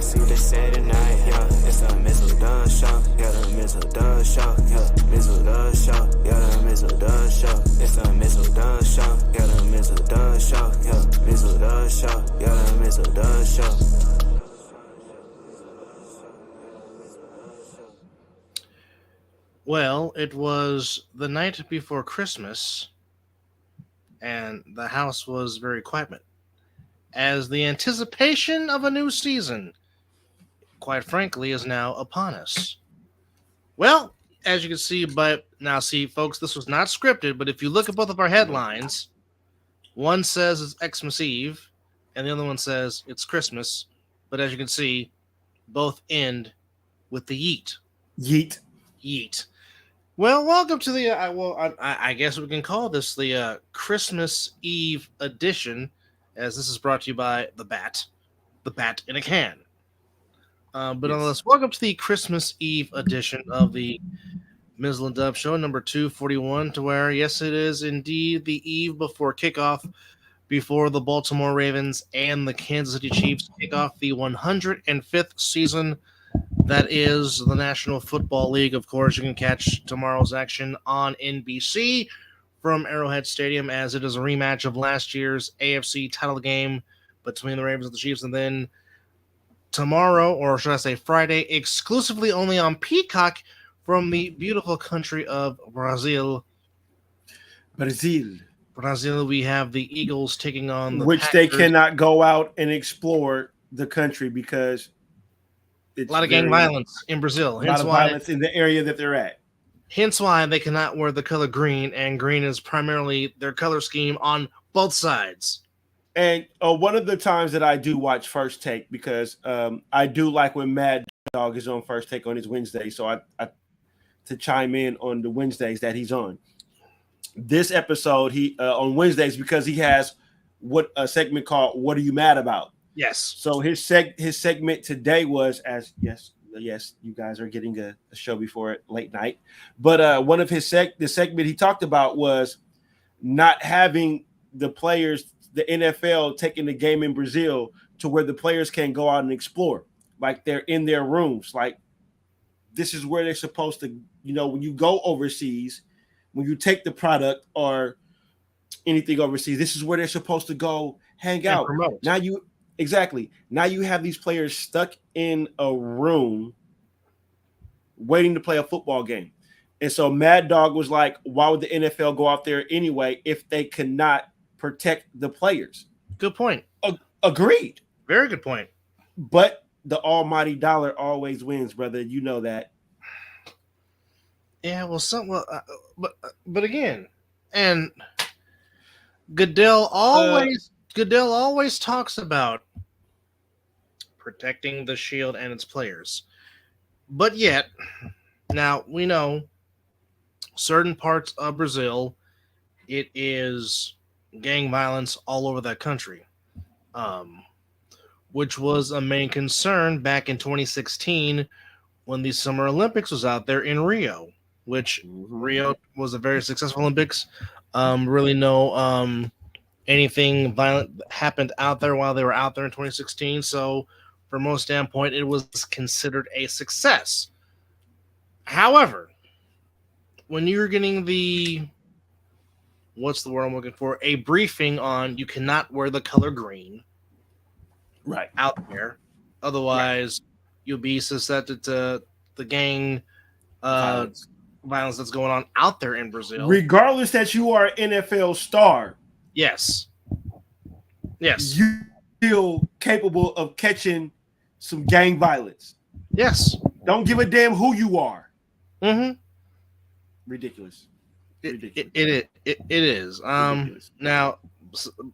see what they say tonight, yeah. It's the Mizzle Dunn Show, yeah, the Mizzle Dunn Show, yeah. Mizzle Dunn Show, yeah, the Mizzle Dunn Show. It's the Mizzle Dunn Show, yeah, the Mizzle Dunn Show, yeah. Mizzle Dunn Show, yeah, the Mizzle Dunn Show. Well, it was the night before Christmas, and the house was very quiet, as the anticipation of a new season, quite frankly, is now upon us. Well, as you can see, but now see, folks, this was not scripted, but if you look at both of our headlines, one says it's Xmas Eve, and the other one says it's Christmas. But as you can see, both end with the yeet. Yeet. Yeet. Well, welcome to the, I guess we can call this the Christmas Eve edition, as this is brought to you by the Bat in a Can. But nonetheless, welcome to the Christmas Eve edition of the Mizzle and Dub Show, number 241, to where, yes, it is indeed the eve before kickoff, before the Baltimore Ravens and the Kansas City Chiefs kick off the 105th season. That is the National Football League. Of course, you can catch tomorrow's action on NBC from Arrowhead Stadium, as it is a rematch of last year's AFC title game between the Ravens and the Chiefs. And then tomorrow, or should I say Friday, exclusively only on Peacock from the beautiful country of Brazil. Brazil, we have the Eagles taking on the Which Packers. they cannot go out and explore the country because it's a lot of gang violence in Brazil. A lot of violence in the area that they're at. Hence why they cannot wear the color green, and green is primarily their color scheme on both sides. And one of the times that I do watch First Take, because I do like when Mad Dog is on First Take on his Wednesday, so I to chime in on the Wednesdays that he's on. This episode, he on Wednesdays, because he has a segment called "What Are You Mad About?" Yes. So his segment today was yes, you guys are getting a show before late night. But one of the segment he talked about was not having the players, the NFL taking the game in Brazil to where the players can go out and explore, like they're in their rooms. Like this is where they're supposed to, when you go overseas, when you take the product or anything overseas, this is where they're supposed to go hang out. Promote. Now you have these players stuck in a room waiting to play a football game. And so Mad Dog was like, why would the NFL go out there anyway if they cannot protect the players? Good point. Agreed. Very good point. But the almighty dollar always wins, brother. You know that. Yeah, but again, and Goodell always talks about protecting the Shield and its players. But yet, now we know certain parts of Brazil, it is gang violence all over that country, which was a main concern back in 2016 when the Summer Olympics was out there in Rio, which Rio was a very successful Olympics. Really no anything violent happened out there while they were out there in 2016. So from most standpoint, it was considered a success. However, when you're getting what's the word I'm looking for? A briefing on you cannot wear the color green right out there. Otherwise, you'll be susceptible to the gang violence that's going on out there in Brazil. Regardless that you are an NFL star. Yes. You feel capable of catching some gang violence. Yes. Don't give a damn who you are. Mm-hmm. Ridiculous. It is. Ridiculous. Now,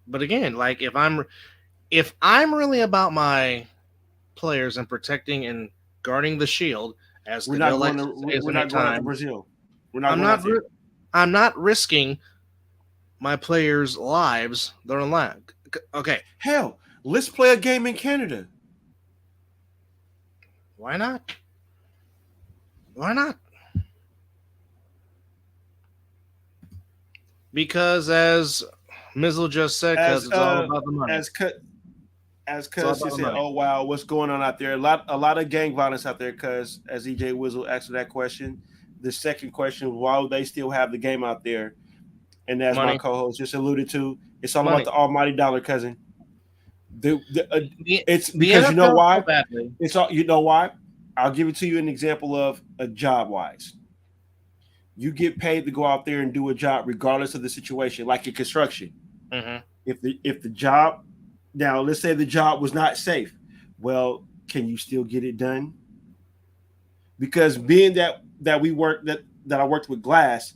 but again, like if I'm really about my players and protecting and guarding the shield, as we're not going to Brazil. I'm not risking my players' lives. They're in line. Okay. Hell, let's play a game in Canada. Why not? Why not? Because as Mizzle just said, because it's all about the money. as Cuz just said, oh wow, what's going on out there? A lot of gang violence out there, Cuz, as EJ Mizzle asked that question. The second question, why would they still have the game out there? And as my co-host just alluded to, it's all about the almighty dollar, cousin. It's because you know why? It's all, you know why? I'll give it to you an example of a job wise. You get paid to go out there and do a job regardless of the situation, like in construction. Mm-hmm. If the job, now let's say the job was not safe, well, can you still get it done? Because being that we work that I worked with glass,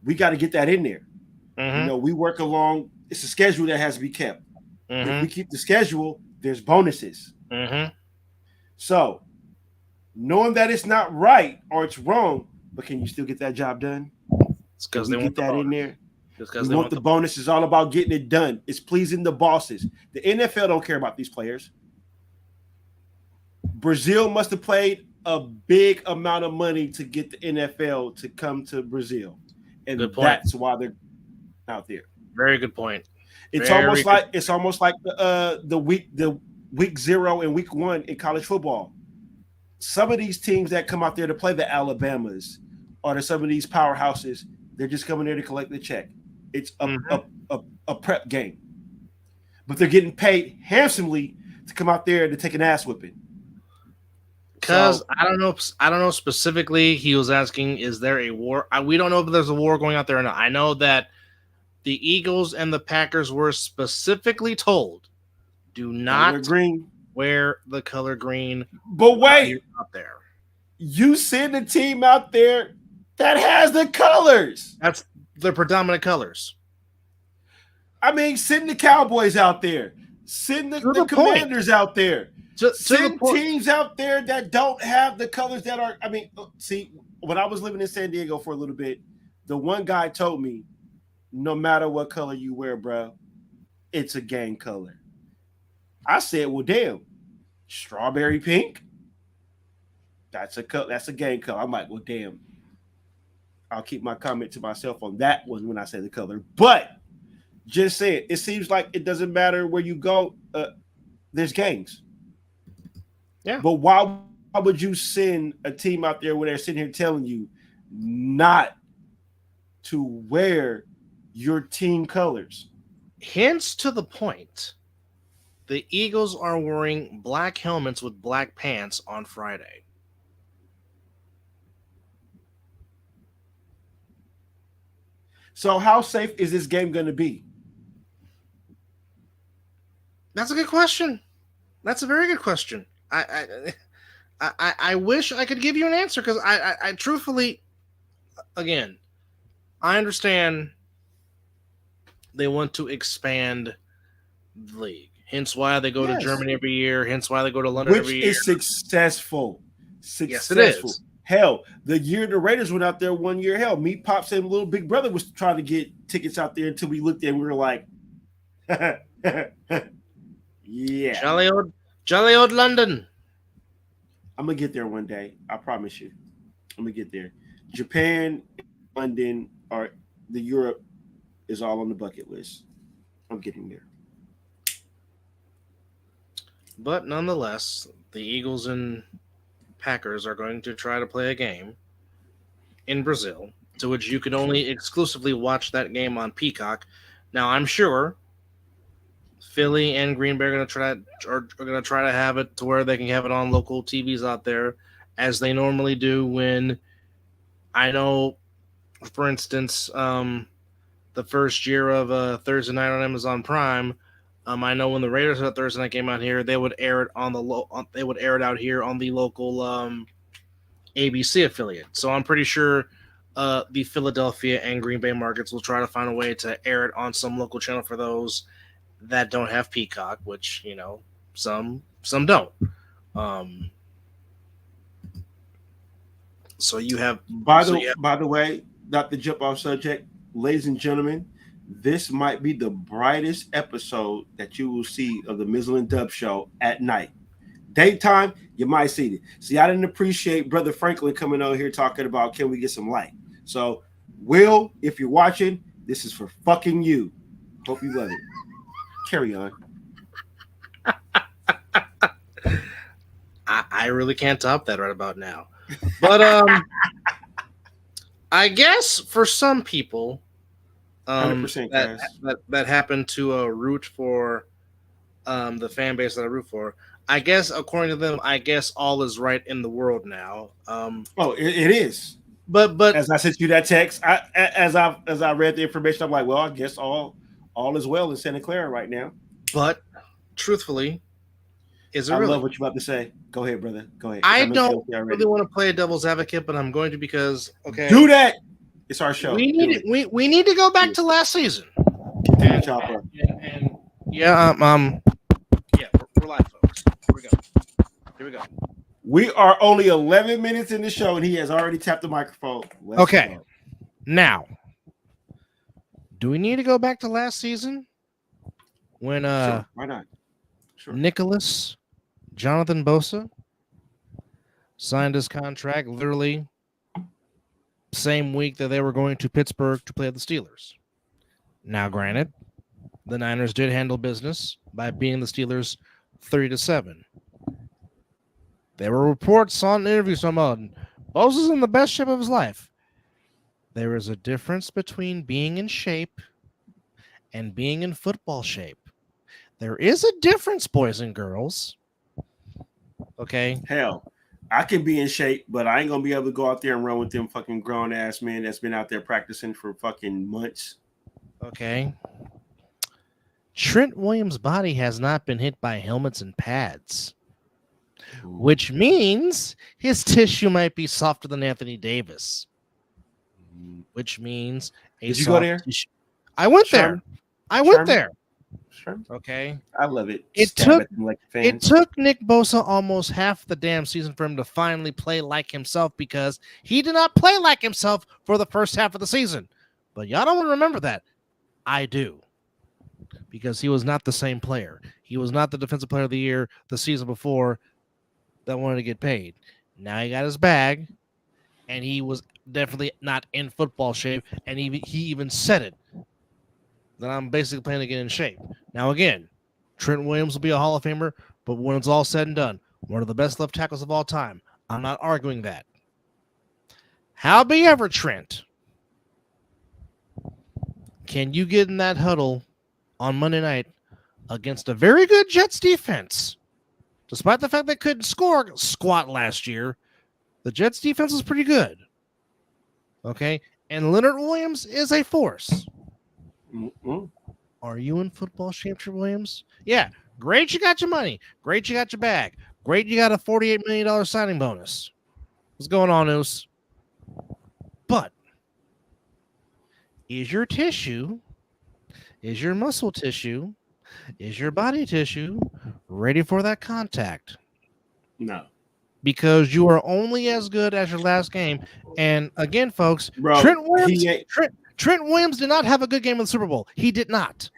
we got to get that in there. Mm-hmm. You know, we work along. It's a schedule that has to be kept. Mm-hmm. If we keep the schedule, there's bonuses. Mm-hmm. So, knowing that it's not right or it's wrong, but can you still get that job done? It's because they get that in there. Because we want the bonus. It's all about getting it done. It's pleasing the bosses. The NFL don't care about these players. Brazil must have paid a big amount of money to get the NFL to come to Brazil, and that's why they're out there. Very good point. It's almost like the week 0 and week 1 in college football. Some of these teams that come out there to play the Alabamas or to some of these powerhouses, they're just coming there to collect the check. It's a prep game, but they're getting paid handsomely to come out there to take an ass whipping. Because I don't know specifically. He was asking, is there a war? We don't know if there's a war going out there or not. I know that the Eagles and the Packers were specifically told, do not wear the color green. But wait, out there, you send a team out there that has the colors. That's the predominant colors. I mean, send the Cowboys out there. Send the Commanders out there. Send teams out there that don't have the colors that are. I mean, see, when I was living in San Diego for a little bit, the one guy told me, no matter what color you wear, bro, it's a gang color. I said, well, damn, strawberry pink. That's a gang color. I'm like, well, damn. I'll keep my comment to myself on that one when I say the color. But just saying, it seems like it doesn't matter where you go. There's gangs. Yeah. But why would you send a team out there where they're sitting here telling you not to wear your team colors? Hence to the point, the Eagles are wearing black helmets with black pants on Friday. So how safe is this game going to be? That's a good question. That's a very good question. I wish I could give you an answer because I truthfully, again, I understand they want to expand the league. Hence why they go to Germany every year. Hence why they go to London every year. Which is successful. Yes, it is. Hell, the year the Raiders went out there 1 year, hell, me, Pops, and little big brother was trying to get tickets out there until we looked at it and we were like, yeah. Jolly old London. I'm going to get there one day. I promise you. I'm going to get there. Japan, London, or the Europe is all on the bucket list. I'm getting there. But nonetheless, the Eagles and Packers are going to try to play a game in Brazil, to which you can only exclusively watch that game on Peacock. Now, I'm sure Philly and Green Bay are going to try to have it to where they can have it on local TVs out there, as they normally do. When I know, for instance, the first year of Thursday night on Amazon Prime, I know when the Raiders had Thursday night game out here, they would air it on they would air it out here on the local ABC affiliate. So I'm pretty sure the Philadelphia and Green Bay markets will try to find a way to air it on some local channel for those that don't have Peacock, which, you know, some don't. So you have by the way, not to jump off subject, ladies and gentlemen, this might be the brightest episode that you will see of the Mizzle and Dub show at night. Daytime, you might see it. See, I didn't appreciate Brother Franklin coming on here talking about, can we get some light? So, Will, if you're watching, this is for fucking you. Hope you love it. Carry on. I really can't top that right about now. But I guess for some people, 100%, that guys. that happen to root for the fan base that I root for. I guess according to them, I guess all is right in the world now. Oh, it is. But As I sent you that text, as I read the information, I'm like, well, I guess all is well in Santa Clara right now. but truthfully, is it I really? love what you're about to say. Go ahead, brother. Go ahead. I I'm don't filthy already. really want to play a devil's advocate, but I'm going to because Do that. It's our show. we Do need it. we need to go back to last season. Continue, Chopper. And yeah, we're live, folks. Here we go. We are only 11 minutes in the show, and he has already tapped the microphone. Let's Okay. go. Now, do we need to go back to last season when Sure. Why not? Sure. Nicholas Jonathan Bosa signed his contract literally same week that they were going to Pittsburgh to play the Steelers? Now, granted, the Niners did handle business by beating the Steelers 30-7. There were reports on interviews from Bosa's in the best shape of his life. There is a difference between being in shape and being in football shape. There is a difference, boys and girls. Okay? Hell, I can be in shape, but I ain't gonna be able to go out there and run with them fucking grown ass men that's been out there practicing for fucking months. Okay. Trent Williams' body has not been hit by helmets and pads, which means his tissue might be softer than Anthony Davis, which means Did you go there? Tissue. I went there. I went there. Sure. Okay. I love it. It Stab took like it took Nick Bosa almost half the damn season for him to finally play like himself because he did not play like himself for the first half of the season. But y'all don't want to remember that. I do. Because he was not the same player. He was not the defensive player of the year the season before that wanted to get paid. Now he got his bag, and he was definitely not in football shape, and he even said it, that I'm basically planning to get in shape. Now, again, Trent Williams will be a Hall of Famer, but when it's all said and done, one of the best left tackles of all time. I'm not arguing that. However, Trent, can you get in that huddle on Monday night against a very good Jets defense? Despite the fact they couldn't score squat last year, the Jets defense was pretty good. Okay? And Leonard Williams is a force. Are you in football shape, Trent Williams? Yeah. Great you got your money. Great you got your bag. Great you got a $48 million signing bonus. What's going on, Oos? But is your tissue, is your muscle tissue, is your body tissue ready for that contact? No. Because you are only as good as your last game. And again, folks, Bro, Trent Williams did not have a good game in the Super Bowl. He did not.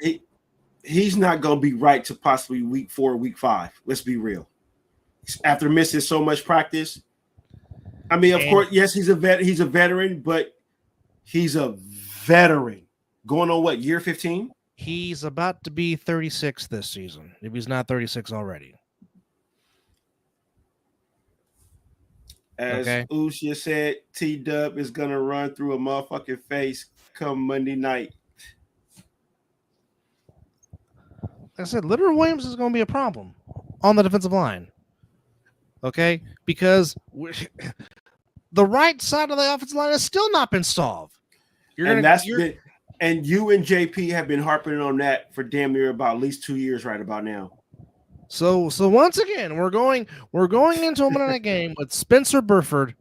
He's not going to be right to possibly week 4, week 5. Let's be real. After missing so much practice. I mean, of course, yes, he's a veteran, but he's a veteran. Going on what, year 15? He's about to be 36 this season, if he's not 36 already. As Oos just said, T-Dub is going to run through a motherfucking face come Monday night. Like I said, Leonard Williams is going to be a problem on the defensive line. Okay? Because the right side of the offensive line has still not been solved. And you and JP have been harping on that for damn near about at least 2 years right about now. So once again, we're going into a Monday night game with Spencer Burford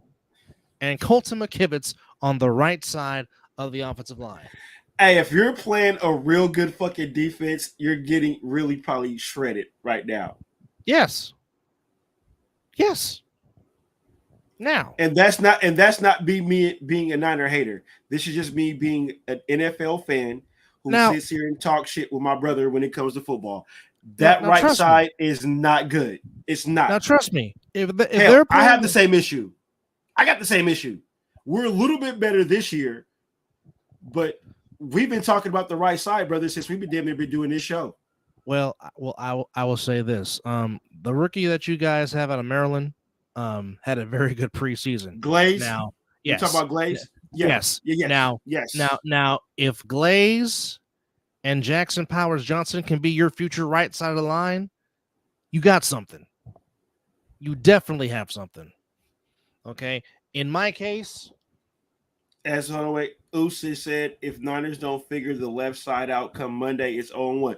and Colton McKivitz on the right side of the offensive line. Hey, if you're playing a real good fucking defense, you're getting really probably shredded right now. Yes. Now. And that's not me being a Niner hater. This is just me being an NFL fan who sits here and talks shit with my brother when it comes to football. That right side is not good. It's not. Now, trust me. I have the same issue. I got the same issue. We're a little bit better this year, but we've been talking about the right side, brother, since we've been damn near been doing this show. Well, I will say this. The rookie that you guys have out of Maryland, had a very good preseason. Glaze. Now, You yes, talk about Glaze. yes. Yes. Now, if Glaze and Jackson Powers Johnson can be your future right side of the line, you got something. You definitely have something. Okay. In my case, as Holloway Usyk said, if Niners don't figure the left side out come Monday, it's 0-1.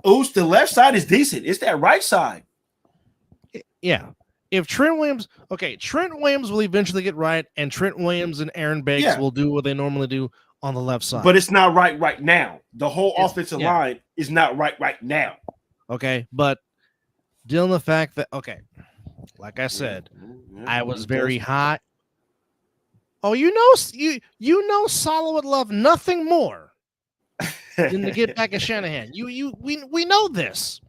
Usyk, the left side is decent. It's that right side. Yeah. If Trent Williams will eventually get right, and Trent Williams and Aaron Banks will do what they normally do on the left side. But it's not right now. The whole offensive line is not right now. Okay. But dealing with the fact that, like I said, I was very high. Oh, you know, Salah would love nothing more than to get back at Shanahan. We know this.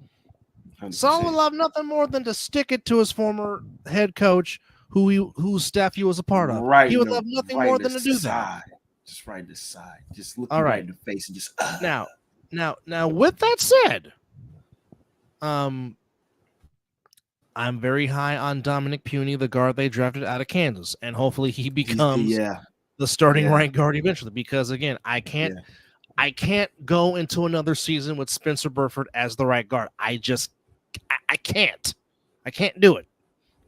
100%. Salah would love nothing more than to stick it to his former head coach, whose staff he was a part of. He would love nothing more than to do that. Just right in the side. Just look right in the face and just. Now, with that said, I'm very high on Dominic Puny, the guard they drafted out of Kansas, and hopefully he becomes the starting right guard eventually. Because again, I can't go into another season with Spencer Burford as the right guard. I can't do it.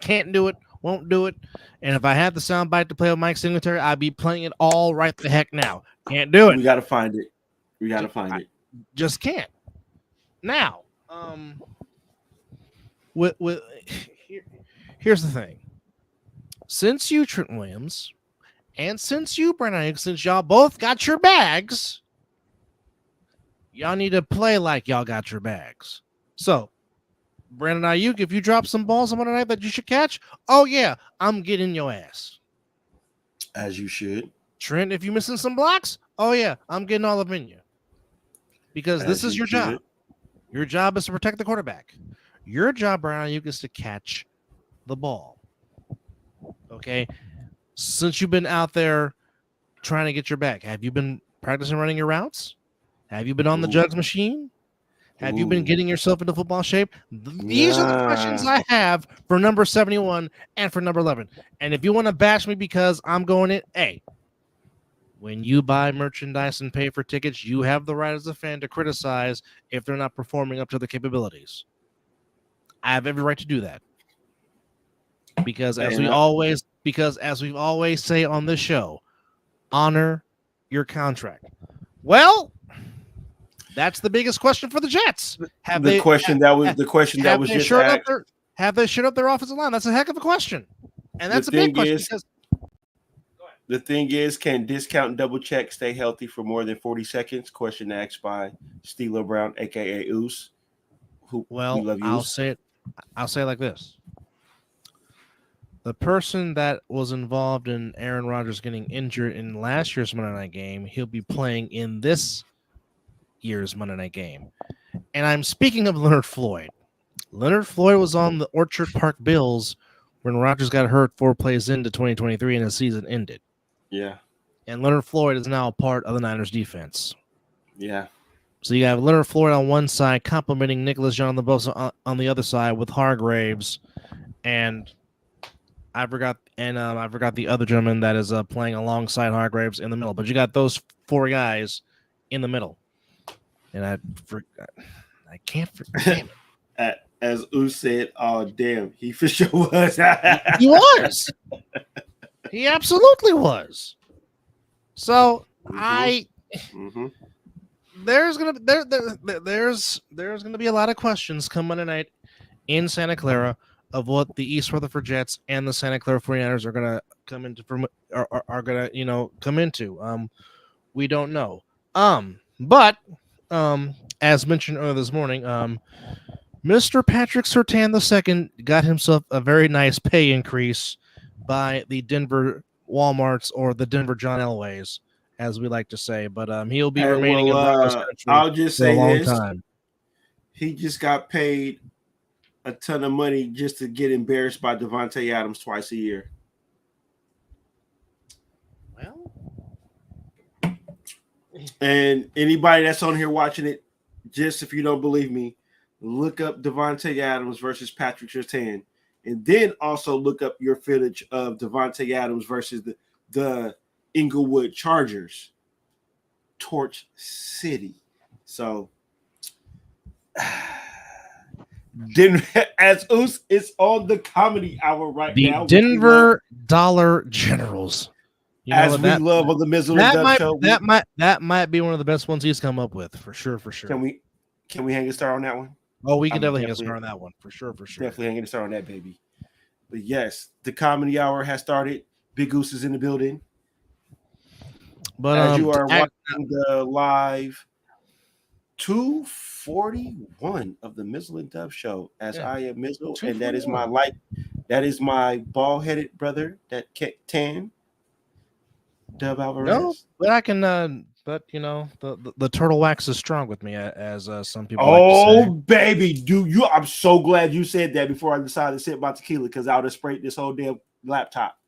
Can't do it. Won't do it. And if I had the soundbite to play with Mike Singletary, I'd be playing it all right the heck now. Can't do it. We gotta find it. Just can't. Now, here's the thing. Since you, Trent Williams, and since you, Brandon, since y'all both got your bags, y'all need to play like y'all got your bags. So, Brandon Ayuk, if you drop some balls on Monday night that you should catch, oh yeah, I'm getting your ass. As you should. Trent, if you're missing some blocks, oh yeah, I'm getting all up in you. Because this is your job. Your job is to protect the quarterback. Your job, Brandon Ayuk, is to catch the ball. Okay? Since you've been out there trying to get your back, have you been practicing running your routes? Have you been on the jugs machine? Have you been getting yourself into football shape? These are the questions I have for number 71 and for number 11. And if you want to bash me because I'm going it, hey, when you buy merchandise and pay for tickets, you have the right as a fan to criticize if they're not performing up to their capabilities. I have every right to do that. Because as we always say on this show, honor your contract. Well, that's the biggest question for the Jets. Have they shut up their offensive line? That's a heck of a question. And that's a big question. The thing is, can discount and double check stay healthy for more than 40 seconds? Question asked by Steeler Brown, aka Oos. I'll say it like this. The person that was involved in Aaron Rodgers getting injured in last year's Monday night game, he'll be playing in this year's Monday night game. And I'm speaking of Leonard Floyd. Leonard Floyd was on the Orchard Park Bills when Rodgers got hurt 4 plays into 2023 and the season ended. Yeah. And Leonard Floyd is now a part of the Niners defense. Yeah. So you have Leonard Floyd on one side complimenting Nicholas John Bosa on the other side with Hargraves, and I forgot the other gentleman that is playing alongside Hargraves in the middle. But you got those 4 guys in the middle, and I can't forget. As Oos said, "Oh damn, he for sure was." He was. He absolutely was. So there's gonna be a lot of questions come Monday night in Santa Clara of what the East Rutherford Jets and the Santa Clara 49ers are gonna come into come into. We don't know. But as mentioned earlier this morning, Mr. Patrick Surtain II got himself a very nice pay increase by the Denver Walmarts, or the Denver John Elways, as we like to say. But he'll be remaining in Broncos country I'll just say for a long time. He just got paid a ton of money just to get embarrassed by Devontae Adams twice a year. Well, and anybody that's on here watching it, just if you don't believe me, look up Devontae Adams versus Patrick Surtain. and then also look up your footage of Devontae Adams versus the Inglewood Chargers, Torch City. So, as Oos is on the comedy hour right The now, Denver Dollar Generals. You know as what, we love on the Mizzle and Dub show. That might be one of the best ones he's come up with, for sure. Can we hang a star on that one? Oh, we can definitely hang a star on that one, for sure. Definitely hanging a star on that, baby. But yes, the comedy hour has started. Big Goose is in the building. But as you are watching the live 241 of the Mizzle and Dub show, as I am Mizzle, and that is my bald-headed brother, that Tan Dub Alvarez. No, but I can. But you know, the turtle wax is strong with me, as some people. Oh, like to say. Baby, do you? I'm so glad you said that before I decided to sip my tequila, because I would have sprayed this whole damn laptop.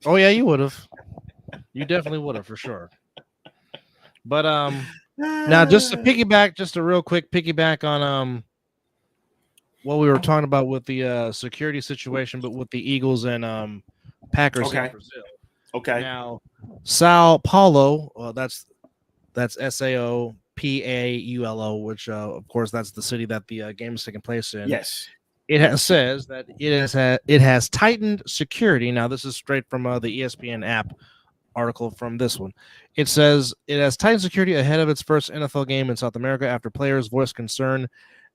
Oh yeah, you would have. You definitely would have, for sure. But now just to piggyback, just a real quick piggyback on what we were talking about with the security situation, but with the Eagles and Packers in Brazil. Okay. Now, Sao Paulo, that's SAOPAULO, which of course that's the city that the game is taking place in. Yes. It says that it has tightened security. Now, this is straight from the ESPN app article from this one. It says it has tightened security ahead of its first NFL game in South America after players voiced concern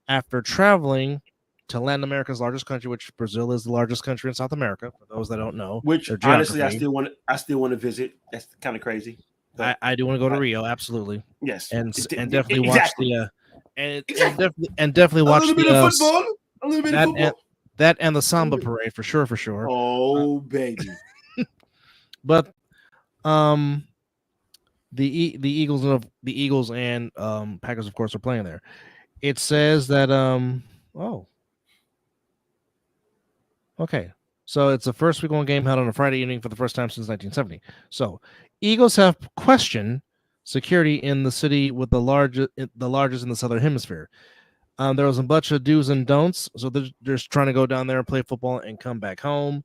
after traveling to Latin America's largest country, which Brazil is the largest country in South America, for those that don't know. Which honestly, I still want to visit. That's kind of crazy. I do want to go to Rio, absolutely. Yes, and definitely watch the and definitely watch a little bit of football. A little bit of football. That and the samba parade for sure. Oh, baby. But the Eagles and Packers, of course, are playing there. It says that okay, so it's the first week-long game held on a Friday evening for the first time since 1970. So Eagles have questioned security in the city with the largest in the Southern Hemisphere. There was a bunch of do's and don'ts, so they're just trying to go down there and play football and come back home.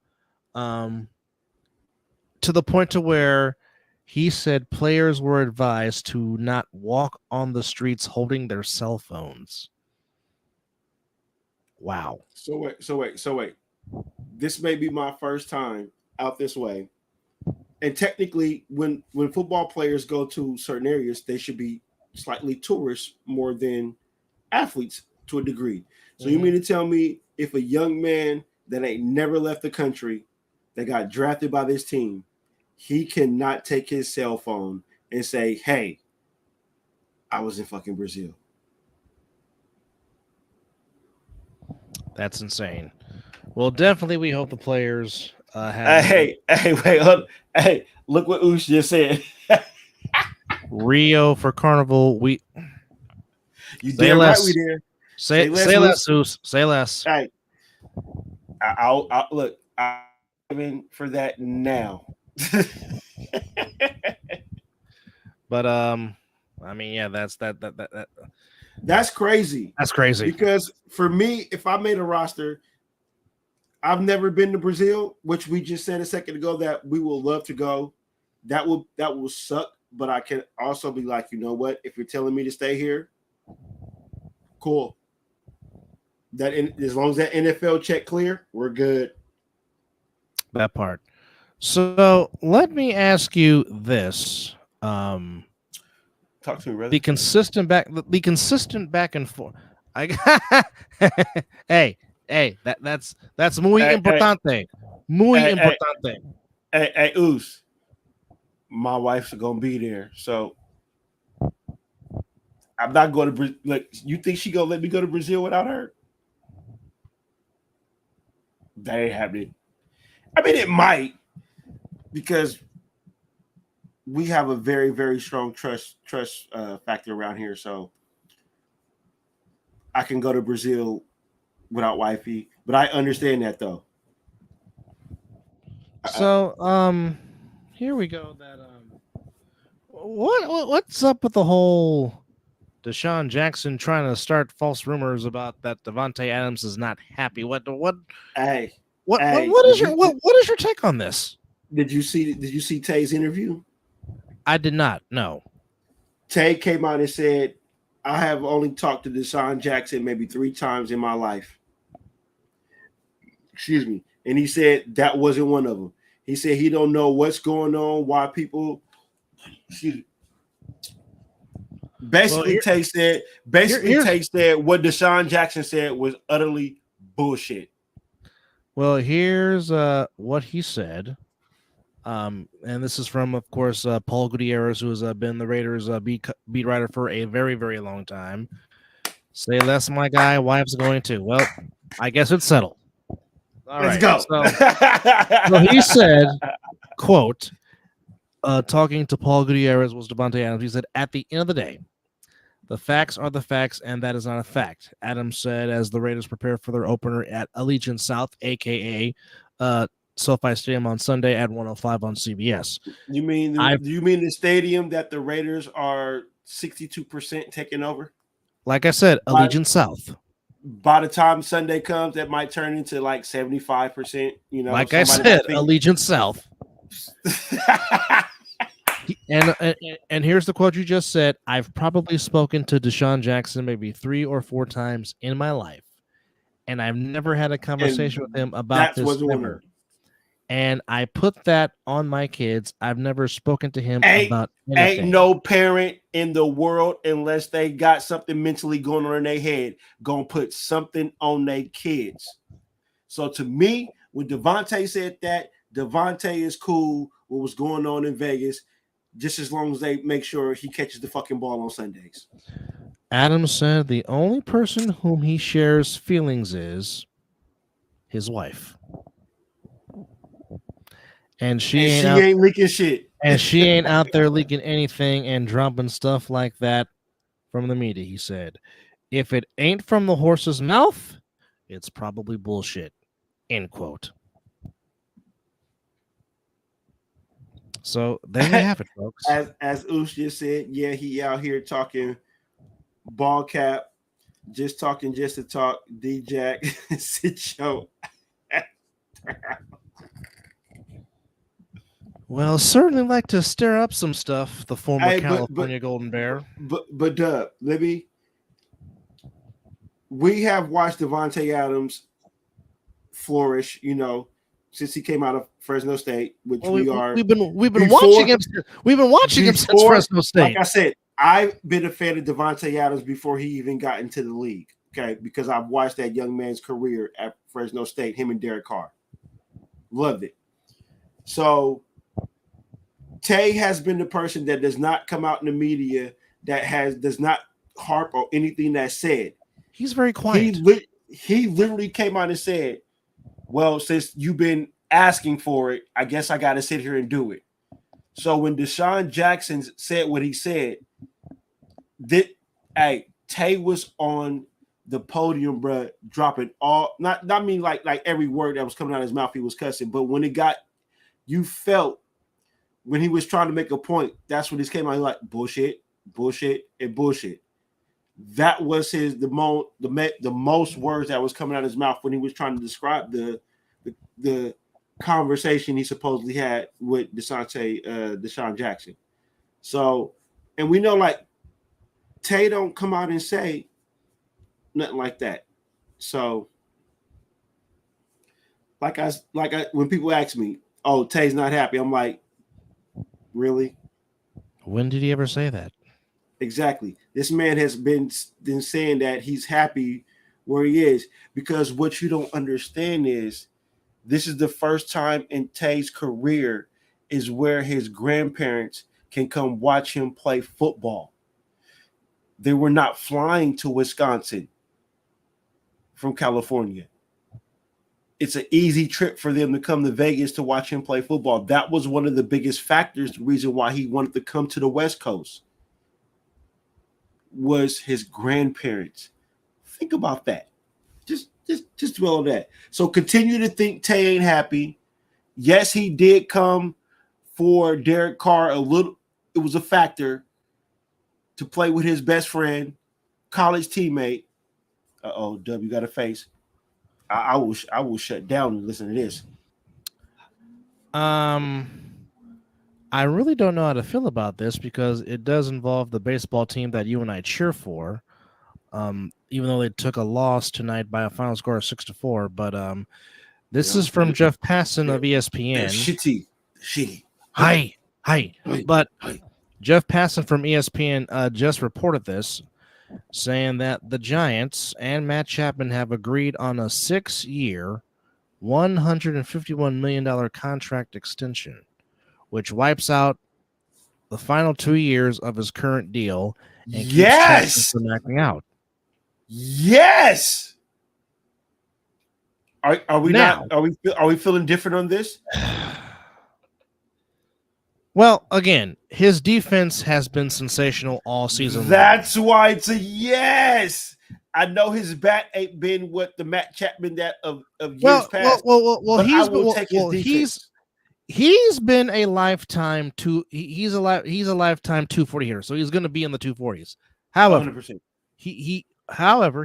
To the point to where he said players were advised to not walk on the streets holding their cell phones. Wow. So wait. This may be my first time out this way. And technically, when football players go to certain areas, they should be slightly tourists more than athletes to a degree. So you mean to tell me if a young man that ain't never left the country, that got drafted by this team, he cannot take his cell phone and say, hey, I was in fucking Brazil? That's insane. Well, definitely we hope the players have... Hey, wait, hold on. Hey, look what Oosh just said. Rio for Carnival. You damn right we there. Say less, Oosh. Say less. Hey, I'll look. I'm in for that now. But I mean, yeah, that's crazy. That's crazy. Because for me, if I made a roster, I've never been to Brazil, which we just said a second ago that we will love to go. That will suck, but I can also be like, you know what? If you're telling me to stay here, cool. As long as that NFL check clear, we're good. That part. So let me ask you this. Talk to me, brother. The consistent back and forth. Hey, that's muy importante. Muy importante. Hey, Oos. My wife's gonna be there, so I'm not going to Brazil. Like, you think she gonna let me go to Brazil without her? That ain't happening. I mean, it might, because we have a very, very strong trust factor around here. So I can go to Brazil without wifey, but I understand that though. So here we go. That what's up with the whole Deshaun Jackson trying to start false rumors about that Devontae Adams is not happy. Hey, what is your take on this? did you see Tay's interview? I did not. No. Tay came out and said, I have only talked to Deshaun Jackson maybe 3 times in my life. Excuse me. And he said that wasn't one of them. He said he don't know what's going on, why people. Basically, Tay said what Deshaun Jackson said was utterly bullshit. Well, here's what he said. And this is from, of course, Paul Gutierrez, who has been the Raiders beat writer for a very, very long time. Say less, my guy. Wife's going to. Well, I guess it's settled. All Let's right. go. So he said, quote, talking to Paul Gutierrez was Devontae Adams. He said, at the end of the day, the facts are the facts, and that is not a fact. Adams said as the Raiders prepare for their opener at Allegiant South, a.k.a. SoFi Stadium on Sunday at 1:05 on CBS. You mean the stadium that the Raiders are 62% taking over? Like I said, Allegiant South. By the time Sunday comes, that might turn into like 75%. You know, like I said, Allegiant South. and here's the quote you just said. I've probably spoken to Deshaun Jackson maybe 3 or 4 times in my life, and I've never had a conversation with him about this ever. And I put that on my kids. I've never spoken to him about anything. Ain't no parent in the world, unless they got something mentally going on in their head, gonna put something on their kids. So to me, when Devontae said that, Devontae is cool with what's going on in Vegas, just as long as they make sure he catches the fucking ball on Sundays. Adams said the only person whom he shares feelings is his wife. And she ain't leaking shit. And she ain't out there leaking anything and dropping stuff like that from the media, he said. If it ain't from the horse's mouth, it's probably bullshit. End quote. So there you have it, folks. As Oosh just said, yeah, he out here talking ball cap, just talking just to talk. D-Jack, sit your Well, certainly like to stir up some stuff, the former California Golden Bear. But Dub, we have watched Devontae Adams flourish, you know, since he came out of Fresno State, which we've been watching him. We've been watching him since Fresno State. Like I said, I've been a fan of Devontae Adams before he even got into the league. Okay, because I've watched that young man's career at Fresno State, him and Derek Carr. Loved it. So Tay has been the person that does not come out in the media, does not harp on anything that's said. He's very quiet. He literally came out and said, well, since you've been asking for it, I guess I got to sit here and do it. So when Deshaun Jackson said what he said, Tay was on the podium, bro, dropping all not mean like every word that was coming out of his mouth, he was cussing. But when you felt when he was trying to make a point, that's when he came out. He like bullshit, and bullshit. That was the most words that was coming out of his mouth when he was trying to describe the conversation he supposedly had with Deshaun Jackson. So, and we know like Tay don't come out and say nothing like that. So, when people ask me, "Oh, Tay's not happy," I'm like, really? When did he ever say that? Exactly. This man has been saying that he's happy where he is, because what you don't understand is this is the first time in Tay's career is where his grandparents can come watch him play football. They were not flying to Wisconsin from California. It's an easy trip for them to come to Vegas to watch him play football. That was one of the biggest factors, the reason why he wanted to come to the West Coast, was his grandparents. Think about that. Just dwell on that. So continue to think Tay ain't happy. Yes, he did come for Derek Carr a little. It was a factor to play with his best friend, college teammate. Dub, you got a face. I will shut down and listen to this. I really don't know how to feel about this because it does involve the baseball team that you and I cheer for. Even though they took a loss tonight by a final score of 6-4, but this is from Jeff Passan of ESPN. Shitty. Hi. But Jeff Passan from ESPN just reported this, saying that the Giants and Matt Chapman have agreed on a 6-year, $151 million contract extension, which wipes out the final 2 years of his current deal and keeps Chapman from acting out. Yes. Are we now, not? Are we feeling different on this? Well, again, his defense has been sensational all season long. That's why it's a yes. I know his bat ain't been what the Matt Chapman that of years past. He's been a lifetime he's a lifetime 240 hitter, so he's going to be in the 240s. However, 100%.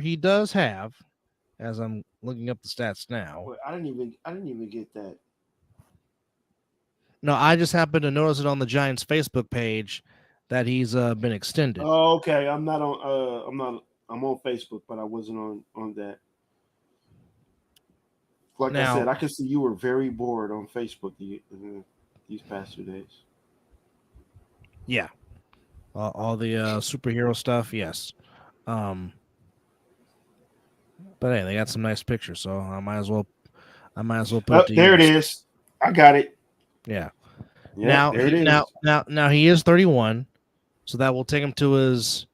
he does have, as I'm looking up the stats now. I didn't even get that. No, I just happened to notice it on the Giants Facebook page that he's been extended. Oh, okay. I'm on Facebook, but I wasn't on that. Like I said, I can see you were very bored on Facebook these past 2 days. Yeah. All the superhero stuff, yes. But hey, they got some nice pictures, so I might as well put it. There it is. I got it. Yeah. Now he is 31, so that will take him to his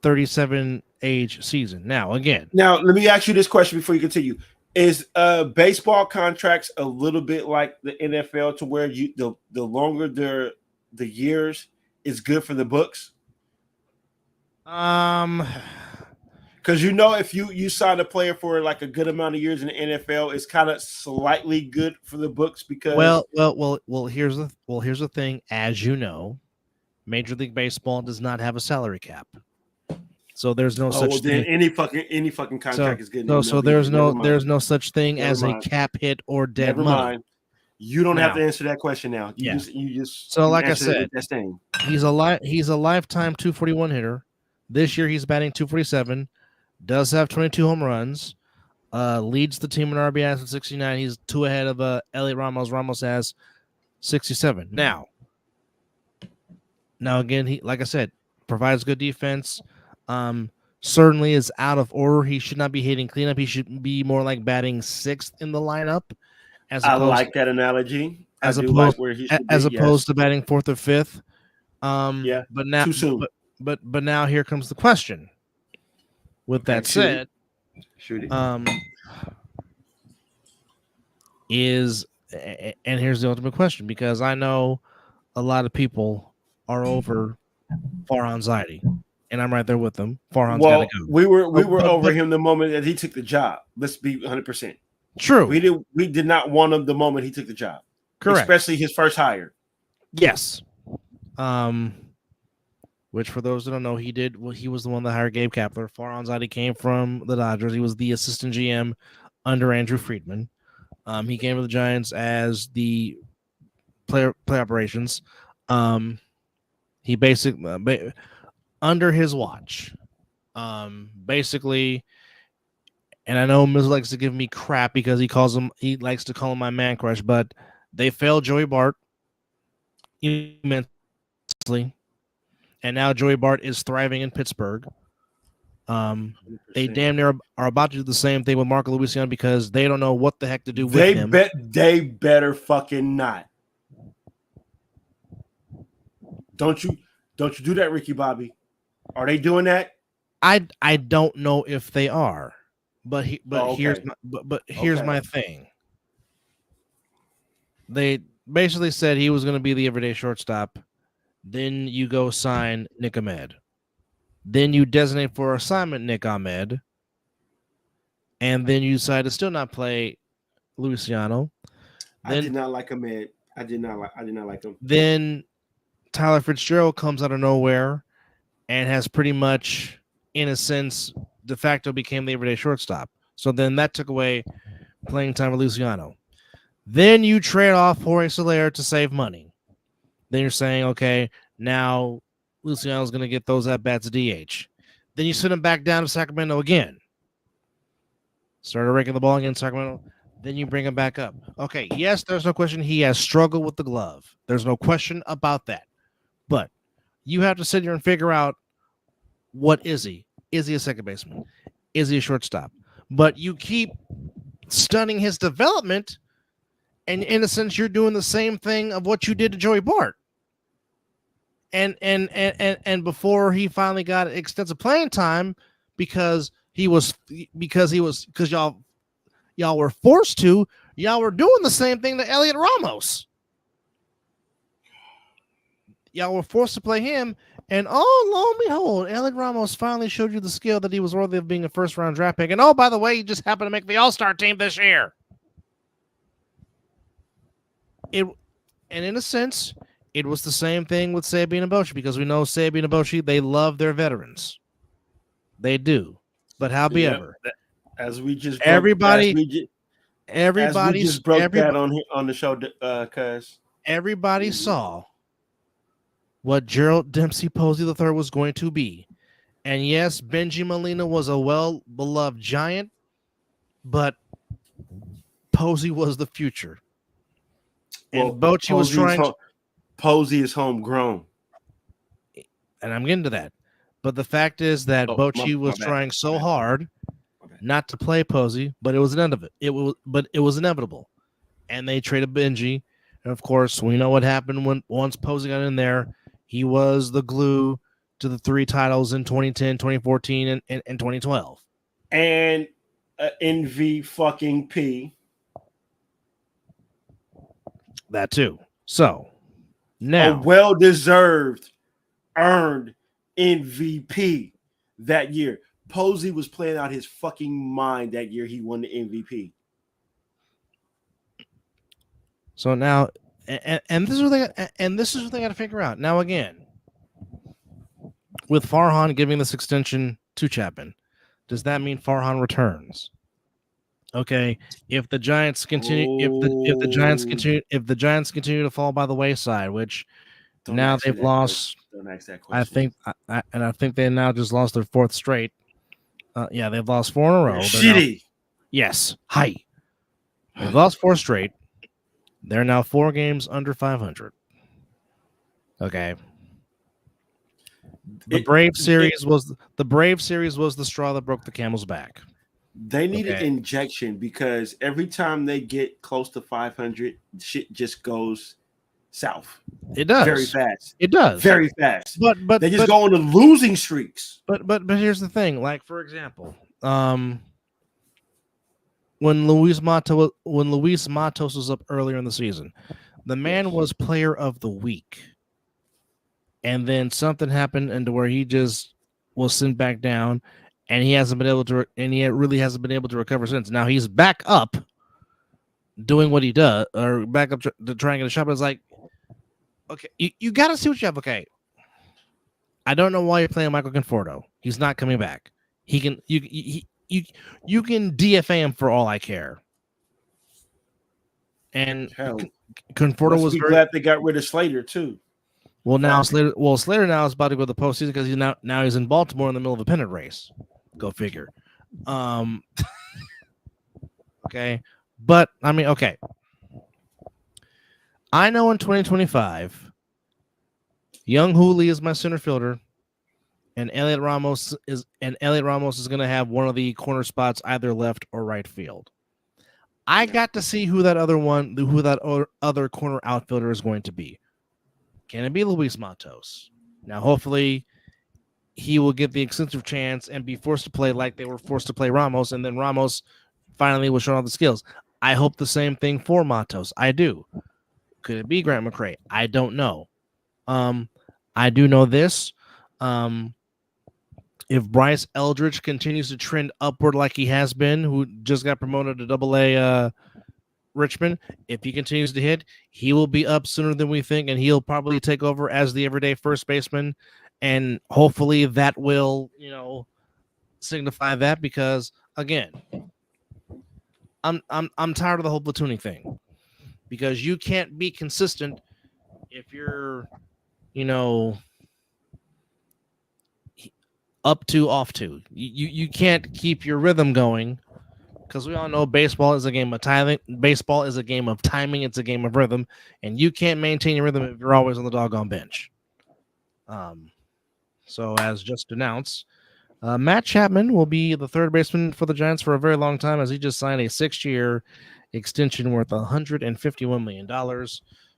37 age season. Now let me ask you this question before you continue: is baseball contracts a little bit like the NFL, to where the longer the years is good for the books? Because if you sign a player for like a good amount of years in the NFL, it's kind of slightly good for the books because here's the thing. As you know, Major League Baseball does not have a salary cap, so there's no such thing. Any fucking contract is good. So there's no such thing as a cap hit or dead money. Mind. You don't have to answer that question now. You just so like I said, he's a lifetime 241 hitter. This year he's batting 247. Does have 22 home runs, leads the team in RBIs with 69. He's 2 ahead of Elliot Ramos. Ramos has 67. Now again, he, like I said, provides good defense. Certainly is out of order. He should not be hitting cleanup. He should be more like batting 6th in the lineup. I like that analogy. As opposed to batting 4th or 5th. But now, too soon. But now here comes the question. With that said, and here's the ultimate question, because I know a lot of people are over Farhan Zaidi, and I'm right there with them. Farhan's got to go. We were over him the moment that he took the job. Let's be 100% true. We did not want him the moment he took the job. Correct. Especially his first hire. Yes. Which, for those that don't know, he did. Well, he was the one that hired Gabe Kapler. Farhan Zaidi came from the Dodgers. He was the assistant GM under Andrew Friedman. He came to the Giants as the play operations. He basically under his watch, basically. And I know Mizzle likes to give me crap because he likes to call him my man crush, but they failed Joey Bart immensely. And now Joey Bart is thriving in Pittsburgh. They damn near are about to do the same thing with Marco Luciano because they don't know what the heck to do with him. They better fucking not. Don't you do that, Ricky Bobby? Are they doing that? I don't know if they are, but here's my thing. They basically said he was going to be the everyday shortstop. Then you go sign Nick Ahmed. Then you designate for assignment Nick Ahmed. And then you decide to still not play Luciano. I did not like Ahmed. I did not like him. Then Tyler Fitzgerald comes out of nowhere and has pretty much, in a sense, de facto became the everyday shortstop. So then that took away playing time with Luciano. Then you trade off Jorge Soler to save money. Then you're saying, okay, now Luciano's going to get those at bats DH. Then you send him back down to Sacramento again. Started raking the ball against Sacramento. Then you bring him back up. Okay, yes, there's no question he has struggled with the glove. There's no question about that. But you have to sit here and figure out, what is he? Is he a second baseman? Is he a shortstop? But you keep stunning his development, and in a sense, you're doing the same thing of what you did to Joey Bart. And before he finally got extensive playing time, because y'all were forced to, y'all were doing the same thing to Elliot Ramos. Y'all were forced to play him, and oh, lo and behold, Elliot Ramos finally showed you the skill that he was worthy of being a first-round draft pick. And oh, by the way, he just happened to make the All-Star team this year. And in a sense, it was the same thing with Sabian and Bochy, because we know Sabian and Bochy, they love their veterans. They do. But howbeiver, as we just everybody broke that on the show, cuz everybody saw what Gerald Dempsey Posey III was going to be. And yes, Benji Molina was a well-beloved giant, but Posey was the future. And Bochy was trying. Posey is homegrown, and I'm getting to that. But the fact is that Bochy was trying so hard not to play Posey, but it was inevitable. And they traded Benji, and of course, we know what happened once Posey got in there. He was the glue to the 3 titles in 2010, 2014, and 2012. And NV fucking P. That too. So now, a well-deserved, earned MVP that year. Posey was playing out his fucking mind that year. He won the MVP. So now, and this is what they got to figure out. Now again, with Farhan giving this extension to Chapman, does that mean Farhan returns? Okay, if the Giants continue, if the Giants continue to fall by the wayside, which now they've lost. Don't ask that question. I think they now just lost their 4th straight. Yeah, they've lost 4 in a row. Shitty. Yes. Hi. They've lost 4 straight. They're now 4 games under 500. Okay. The Brave series was the straw that broke the camel's back. They need an injection, because every time they get close to 500, shit just goes south. It does very fast. It does very fast. But they just go on to losing streaks. But here's the thing. Like, for example, when Luis Matos was up earlier in the season, the man was player of the week, and then something happened into where he just was sent back down, and he hasn't been able to, and he really hasn't been able to recover since. Now he's back up, doing what he does, or back up to try and get a shot. But it's like, okay, you got to see what you have. Okay, I don't know why you're playing Michael Conforto. He's not coming back. He can you can DFA him for all I care. And Conforto was glad they got rid of Slater too. Well, now Slater now is about to go to the postseason because he's in Baltimore in the middle of a pennant race. Go figure. Okay, but I mean, okay. I know in 2025, Young Hooley is my center fielder, and Elliot Ramos is going to have one of the corner spots, either left or right field. I got to see who that other corner outfielder is going to be. Can it be Luis Matos? Now, hopefully, he will get the extensive chance and be forced to play like they were forced to play Ramos, and then Ramos finally will show all the skills. I hope the same thing for Matos. I do. Could it be Grant McCray? I don't know. I do know this. If Bryce Eldridge continues to trend upward like he has been, who just got promoted to Double-A Richmond, if he continues to hit, he will be up sooner than we think, and he'll probably take over as the everyday first baseman and hopefully that will, signify that, because again, I'm tired of the whole platooning thing, because you can't be consistent if you're, you know, up to off to. You can't keep your rhythm going, because we all know baseball is a game of timing. Baseball is a game of timing. It's a game of rhythm, and you can't maintain your rhythm if you're always on the doggone bench. So as just announced, Matt Chapman will be the third baseman for the Giants for a very long time, as he just signed a 6-year extension worth $151 million.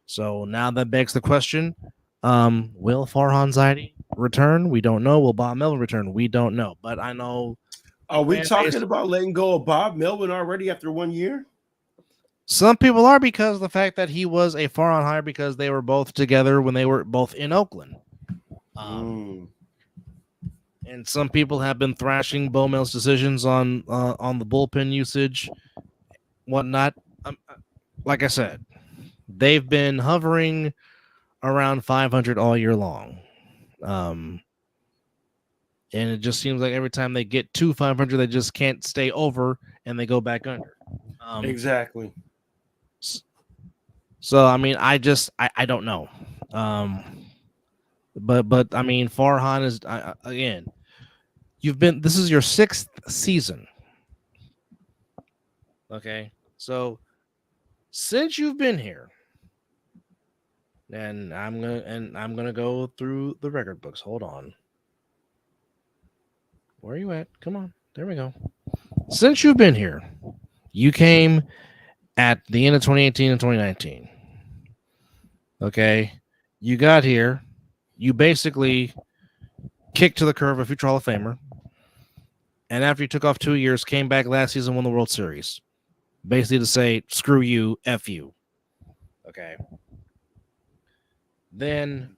So now that begs the question, will Farhan Zaidi return? We don't know. Will Bob Melvin return? We don't know. But I know. Are we talking about letting go of Bob Melvin already after 1 year? Some people are, because of the fact that he was a Farhan hire, because they were both together when they were both in Oakland. And some people have been thrashing Bo Mel's decisions on the bullpen usage, whatnot. Like I said, they've been hovering around 500 all year long. And it just seems like every time they get to 500, they just can't stay over, and they go back under. Exactly. So, I mean, I don't know. But I mean, Farhan is, again, this is your 6th season. Okay. So since you've been here, and I'm gonna go through the record books. Hold on. Where are you at? Come on. There we go. Since you've been here, you came at the end of 2018 and 2019. Okay. You got here. You basically kicked to the curve, a future Hall of Famer. And after you took off 2 years, came back last season, won the World Series. Basically to say, screw you, F you. Okay. Then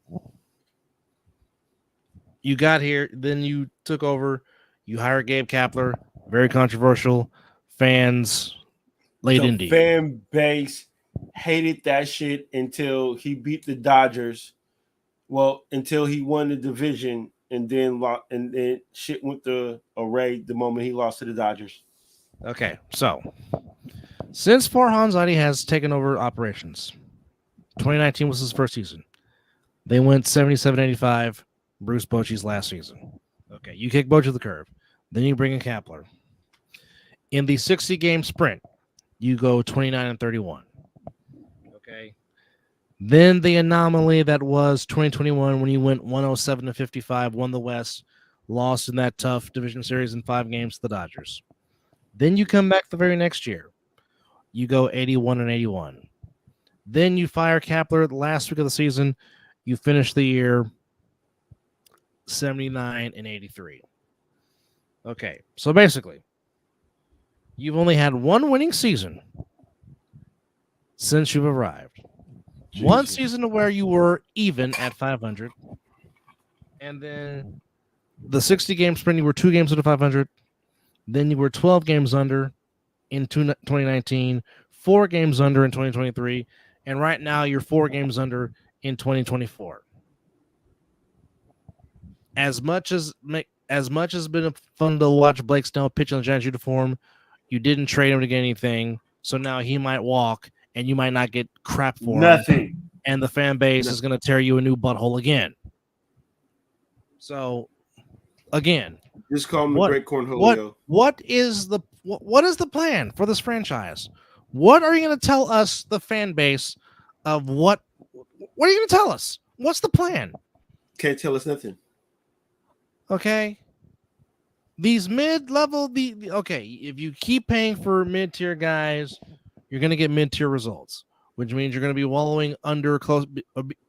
you got here, then you took over, you hired Gabe Kapler, very controversial. Fans laid into you. The fan base hated that shit until he beat the Dodgers. Well, until he won the division, and then shit went to array the moment he lost to the Dodgers. Okay, so since Farhan Zaidi has taken over operations, 2019 was his first season. They went 77-85, Bruce Bochy's last season. Okay, you kick Bochy to the curve. Then you bring in Kapler. In the 60-game sprint, you go 29-31. Okay. Then the anomaly that was 2021, when you went 107-55, won the West, lost in that tough division series in 5 games to the Dodgers. Then you come back the very next year. You go 81-81. Then you fire Kapler the last week of the season. You finish the year 79-83. Okay, so basically, you've only had 1 winning season since you've arrived. Jesus. 1 season where you were even at 500. And then the 60-game sprint, you were 2 games under 500. Then you were 12 games under in 2019, 4 games under in 2023. And right now you're 4 games under in 2024. As much as it's been fun to watch Blake Snell pitch in the Giants uniform, you didn't trade him to get anything. So now he might walk, and you might not get crap for nothing. And the fan base is going to tear you a new butthole again. So, again, just call him the Great Cornholio. What is the plan for this franchise? What are you going to tell us, the fan base, of what are you going to tell us? What's the plan? Can't tell us nothing. Okay. These mid-level, okay, if you keep paying for mid-tier guys, you're going to get mid-tier results, which means you're going to be wallowing under close,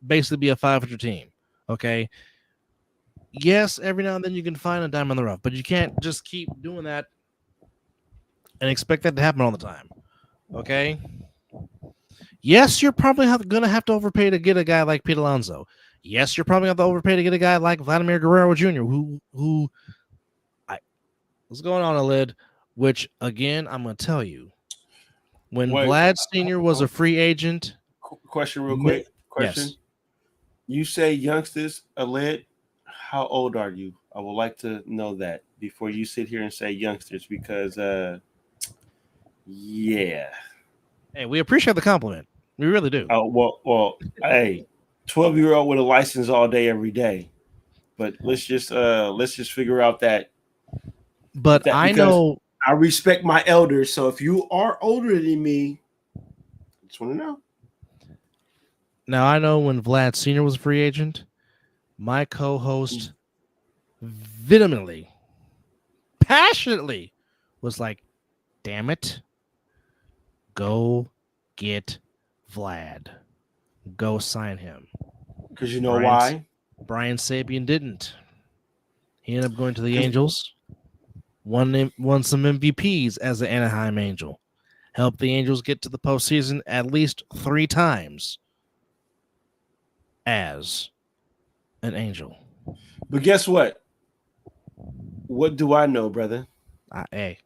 basically be a 500 team. Okay. Yes, every now and then you can find a diamond in the rough, but you can't just keep doing that and expect that to happen all the time. Okay. Yes, you're probably going to have to overpay to get a guy like Pete Alonso. Yes, you're probably going to have to overpay to get a guy like Vladimir Guerrero Jr., what's going on, Alid? Which, again, I'm going to tell you. When Vlad Sr. was a free agent. Question real quick. Question. Yes. You say youngsters, Alid. how old are you? I would like to know that before you sit here and say youngsters, because yeah. Hey, we appreciate the compliment. We really do. Oh well, hey, 12-year-old with a license all day, every day. But let's just figure out that. But that I because know I respect my elders. So if you are older than me, I just want to know. now. I know when Vlad Senior was a free agent, my co-host vehemently, passionately was like, "Damn it, go get Vlad, go sign him." Because you know why? Brian Sabian didn't. He ended up going to the Angels, won some MVPs as the Anaheim Angel, helped the Angels get to the postseason at least 3 times as an Angel. But guess what? What do I know, brother? Hey.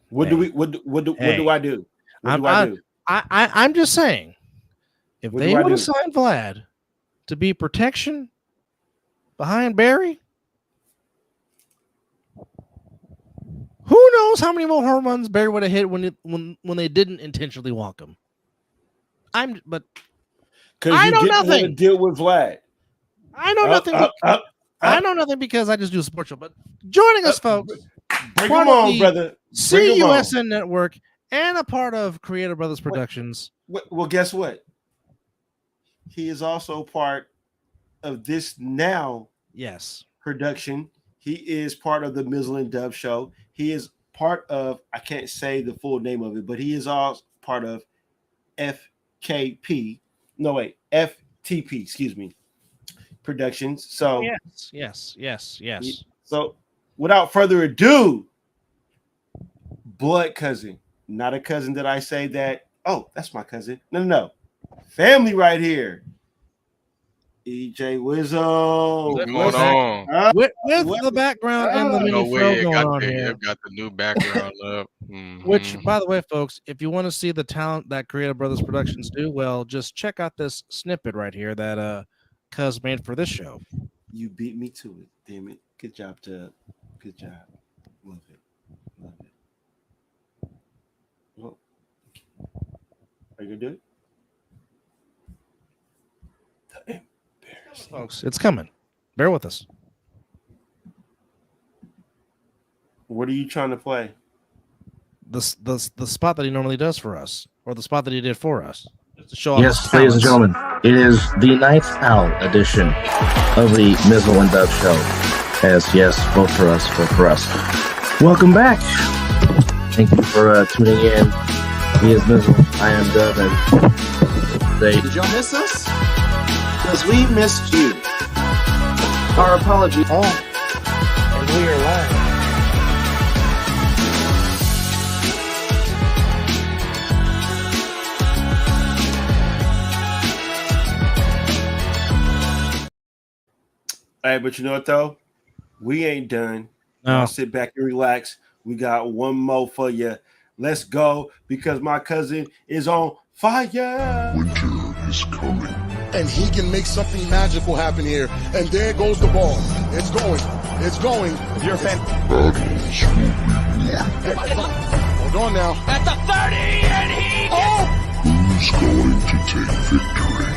What do I do? What do I do? I'm just saying, if What they do I would have do? signed Vlad to be protection behind Barry, who knows how many more home runs Barry would have hit when they didn't intentionally walk him. But Because you didn't want to deal with Vlad. I know nothing. I know nothing because I just do a sports show. But joining us, folks, bring them on, brother. CUSN Network and a part of Creative Brothers Productions. Well, guess what? He is also part of this now. Yes. Production. He is part of the Mizzle and Dub show. He is part of, I can't say the full name of it, but he is also part of FTP, Productions. So yes. So without further ado, blood cousin, not a cousin that I say that, oh, that's my cousin. No. Family right here. EJ Mizzle. What's going on? With the background and the mini throw going on here. I've got the new background up. Which, by the way, folks, if you want to see the talent that Creative Brothers Productions do, well, just check out this snippet right here that Cuz made for this show. You beat me to it, damn it. Good job, Tub. Good job. Love it. Well, are you gonna do it? Folks, it's coming. Bear with us. What are you trying to play? The spot that he normally does for us, or the spot that he did for us. Just to show yes, ladies and gentlemen, it is the Ninth Owl edition of the Mizzle and Dub Show. As yes, vote for us. Welcome back. Thank you for tuning in. He is Mizzle. I am Dub, and did y'all miss us? Because we missed you. Our apology. Oh, and we are live. Hey, but you know what though? We ain't done. No. I'll sit back and relax. We got one more for you. Let's go because my cousin is on fire. Winter is coming. And he can make something magical happen here. And there goes the ball. It's going. You're a fan. Battles will be won. Hold on now. At the 30, and he Who's going to take victory?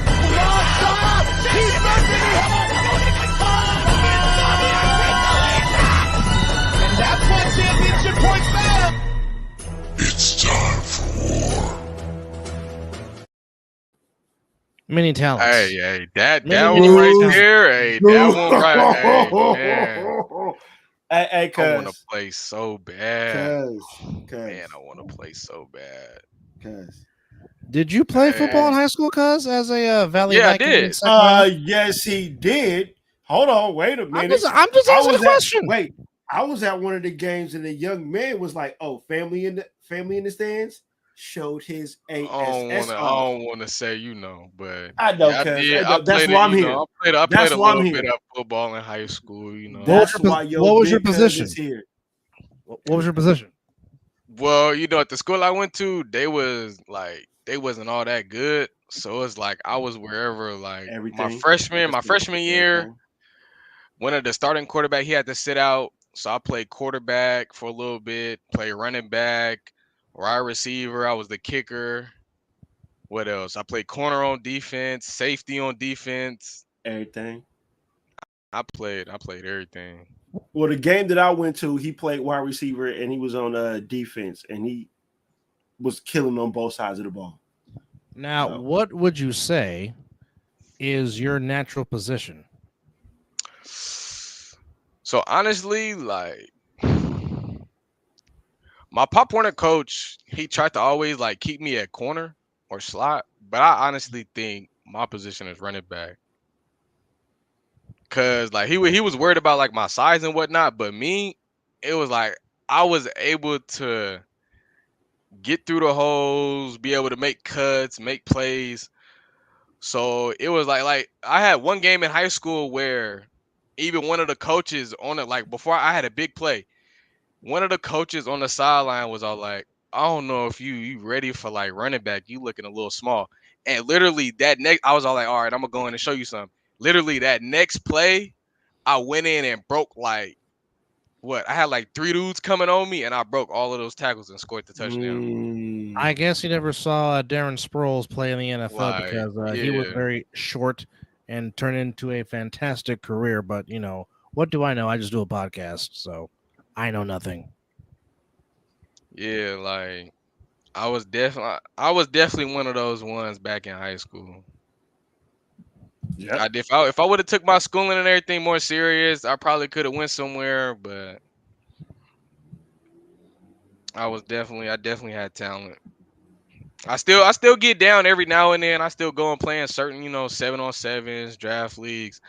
And that's what championship points matter. It's time for war. Many talents. Hey, that one right there. Hey, that one right. Hey, I want to play so bad. Man, I want to play so bad. Did you play football in high school, Cuz, as a Valley? Yeah, Viking? I did. Yes, he did. Hold on, wait a minute. I'm just asking a question. Wait, I was at one of the games, and the young man was like, "Oh, family in the stands." Showed his ASS. I don't want to say, but I know, that's why I'm here. I played a little bit of football in high school. That's why what was your position? Here. What was your position? Well, at the school I went to, they wasn't all that good. So it's like I was wherever. Like my Everything. freshman year, Everything. one of the starting quarterback, he had to sit out. So I played quarterback for a little bit, played running back, wide receiver. I was the kicker. What else? I played corner on defense, safety on defense. Everything. I played everything. Well, the game that I went to, he played wide receiver and he was on defense, and he was killing on both sides of the ball. Now, So. what would you say is your natural position? So honestly, like my Pop Warner coach, he tried to always like keep me at corner or slot, but I honestly think my position is running back. Cause like he was worried about like my size and whatnot, but me, it was like I was able to get through the holes, be able to make cuts, make plays. So it was like I had one game in high school where even one of the coaches on it, like before I had a big play, one of the coaches on the sideline was all like, I don't know if you ready for like running back. You looking a little small. And literally that next I was all like, all right, I'm gonna go in and show you something. Literally that next play, I went in and broke like what? I had like 3 dudes coming on me and I broke all of those tackles and scored the touchdown. I guess you never saw Darren Sproles play in the NFL Like, because he was yeah. very short and turned into a fantastic career. But, what do I know? I just do a podcast, so I know nothing. Yeah, like I was definitely one of those ones back in high school. Yeah. If I would have took my schooling and everything more serious, I probably could have went somewhere, but I definitely had talent. I still get down every now and then. I still go and play in certain, 7-on-7s, draft leagues.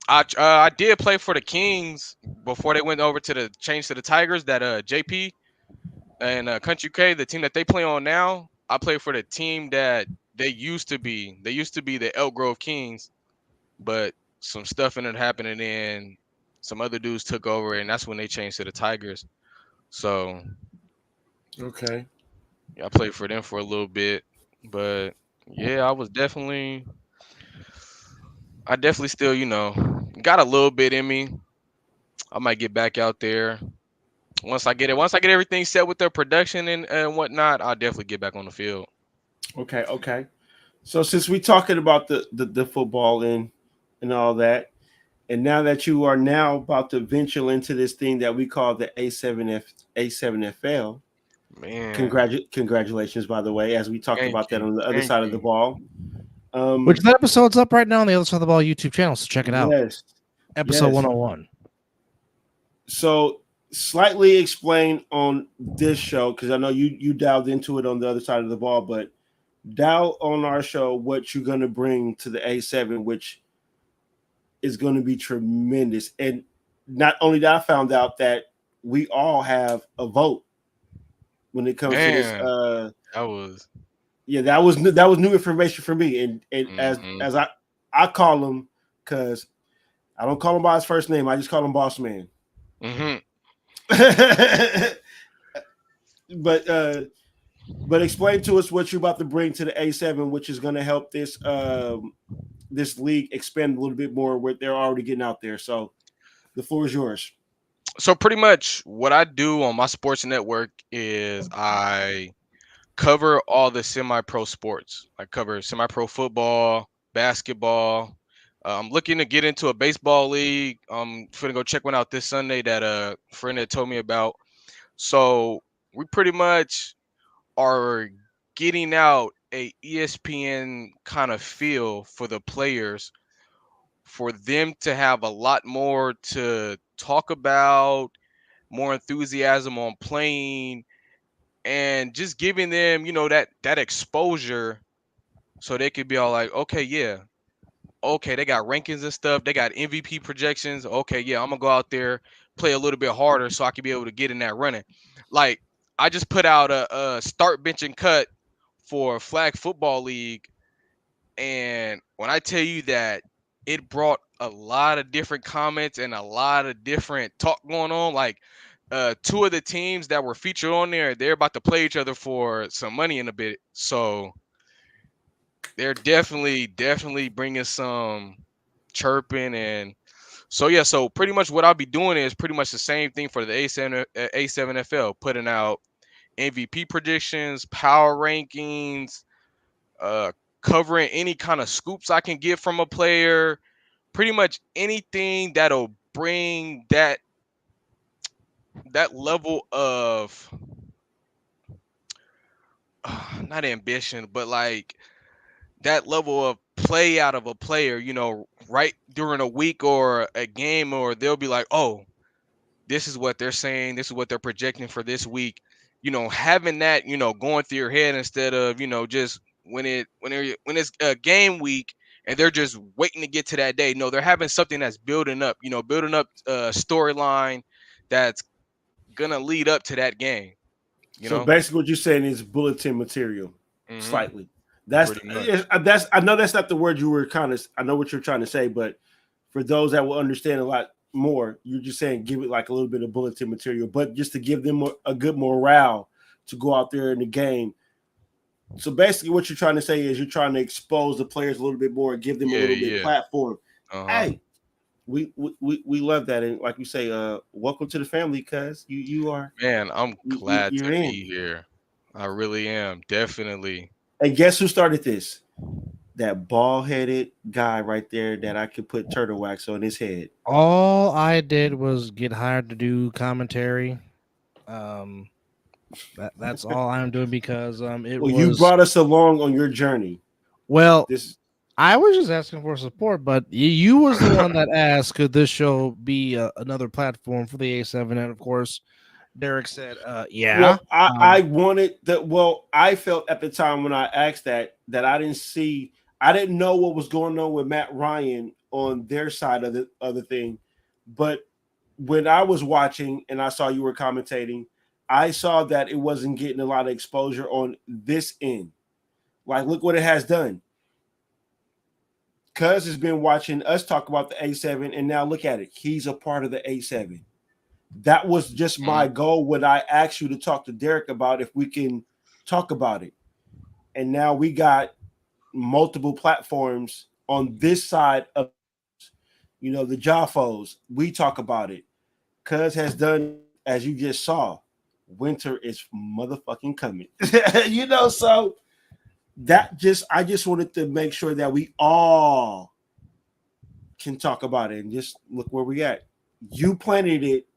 I did play for the Kings before they went over to the change to the Tigers. That JP and Country K, the team that they play on now. I play for the team that they used to be. They used to be the Elk Grove Kings, but some stuff ended up happening, and some other dudes took over, and that's when they changed to the Tigers. So Okay. yeah, I played for them for a little bit, but yeah, I definitely still, got a little bit in me. I might get back out there once I get everything set with the production and whatnot. I'll definitely get back on the field. Okay. So since we talking about the football and all that, and now that you are now about to venture into this thing that we call the A7FL, Man, congratulations, by the way, as we talked thank about that you, on the other thank side of the you. ball. Which that episode's up right now on the Other Side of the Ball YouTube channel, so check it out. Yes. Episode 101. So slightly explain on this show, because I know you dialed into it on the other side of the ball, but dial on our show what you're going to bring to the A7, which is going to be tremendous. And not only that, I found out that we all have a vote when it comes to this. Man, that was That was new information for me. And as I call him, because I don't call him by his first name, I just call him Boss Man. Mm-hmm. But explain to us what you're about to bring to the A7, which is going to help this this league expand a little bit more. Where they're already getting out there. So the floor is yours. So pretty much what I do on my sports network is I cover all the semi-pro sports. I cover semi-pro football, basketball. I'm looking to get into a baseball league. I'm gonna go check one out this Sunday that a friend had told me about. So we pretty much are getting out a ESPN kind of feel for the players, for them to have a lot more to talk about, more enthusiasm on playing, and just giving them, that exposure, so they could be all like, okay, yeah, okay, they got rankings and stuff, they got MVP projections. Okay, yeah, I'm gonna go out there, play a little bit harder, so I can be able to get in that running. Like I just put out a start, bench, and cut for flag football league, and when I tell you that it brought a lot of different comments and a lot of different talk going on, like two of the teams that were featured on there, they're about to play each other for some money in a bit. So they're definitely bringing some chirping. And so yeah, so pretty much what I'll be doing is pretty much the same thing for the A7FL, putting out MVP predictions, power rankings, uh covering any kind of scoops I can get from a player, pretty much anything that'll bring that level of not ambition, but like that level of play out of a player, right during a week or a game, or they'll be like, oh, this is what they're saying, this is what they're projecting for this week. Having that, going through your head instead of, just when it's a game week and they're just waiting to get to that day. No, they're having something that's building up, building up a storyline that's gonna lead up to that game. So basically, what you're saying is bulletin material, Mhm. slightly. That's Pretty much. I know that's not the word you were I know what you're trying to say, but for those that will understand a lot more, you're just saying give it like a little bit of bulletin material, but just to give them a good morale to go out there in the game. So basically, what you're trying to say is you're trying to expose the players a little bit more, give them a little bit platform. Hey, we love that, and like we say, welcome to the family, cuz you are. Man, I'm glad you're to in. be here. I really am, definitely. And guess who started this? That bald-headed guy right there that I could put turtle wax on his head. All I did was get hired to do commentary. That's all I'm doing because You brought us along on your journey. Well, this I was just asking for support, but you was the one that asked, could this show be another platform for the A7? And of course, Derek said, yeah. Well, I wanted that. Well, I felt at the time when I asked that I didn't know what was going on with Matt Ryan on their side of the thing. But when I was watching and I saw you were commentating, I saw that it wasn't getting a lot of exposure on this end. Like, look what it has done. Cuz has been watching us talk about the A7, and now look at it. He's a part of the A7. That was just my goal when I asked you to talk to Derek about if we can talk about it. And now we got multiple platforms on this side of, the Jaffos. We talk about it. Cuz has done, as you just saw, winter is motherfucking coming. So I just wanted to make sure that we all can talk about it and just look where we at. You planted it,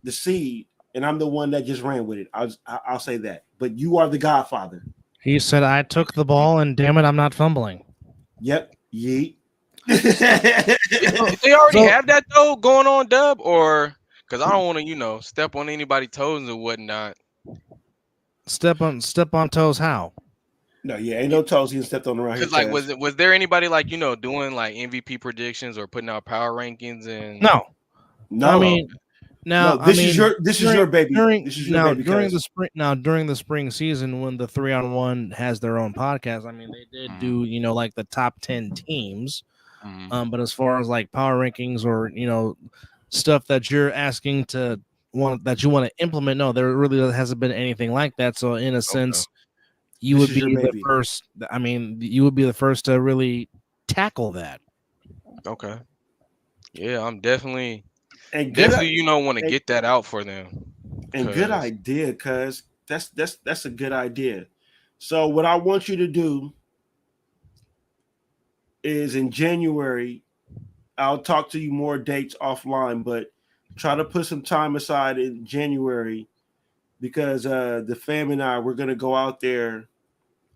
the seed, and I'm the one that just ran with it. I'll say that. But you are the godfather. He said, I took the ball, and damn it, I'm not fumbling. Yep. Yeet. They already have that though going on, Dub, or because I don't want to, step on anybody's toes and whatnot. Step on toes? How? No, ain't no toes getting stepped on around here. Like, was there anybody like doing like MVP predictions or putting out power rankings and no? I mean, this is your baby. During the spring season, when the 3-on-1 has their own podcast, I mean, they did do like the top 10 teams. But as far as like power rankings or stuff that you're asking that you want to implement, no, there really hasn't been anything like that. So in a sense, you would be the first. I mean, you would be the first to really tackle that. Okay. Yeah, I'm definitely want to get that out for them. And good idea, cuz that's a good idea. So what I want you to do is in January, I'll talk to you more dates offline, but try to put some time aside in January because the fam and I, we're gonna go out there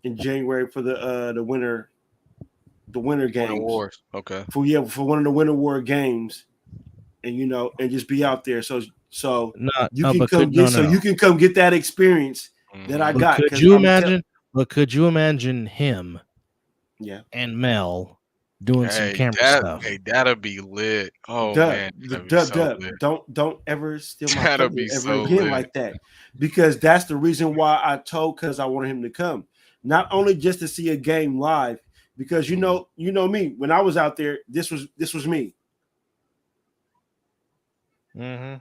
in January for the winter games. Winter Wars. Okay. For one of the Winter War games, and and just be out there. So you can come get that experience that I got. Could you imagine? Could you imagine him? Yeah. And Mel doing some camera stuff. Hey, that'll be lit. Oh man, don't ever steal my that'll thunder be ever so again lit. like that, because that's the reason why I told cuz I wanted him to come, not only just to see a game live, because you know me, when I was out there, this was me. Mm-hmm.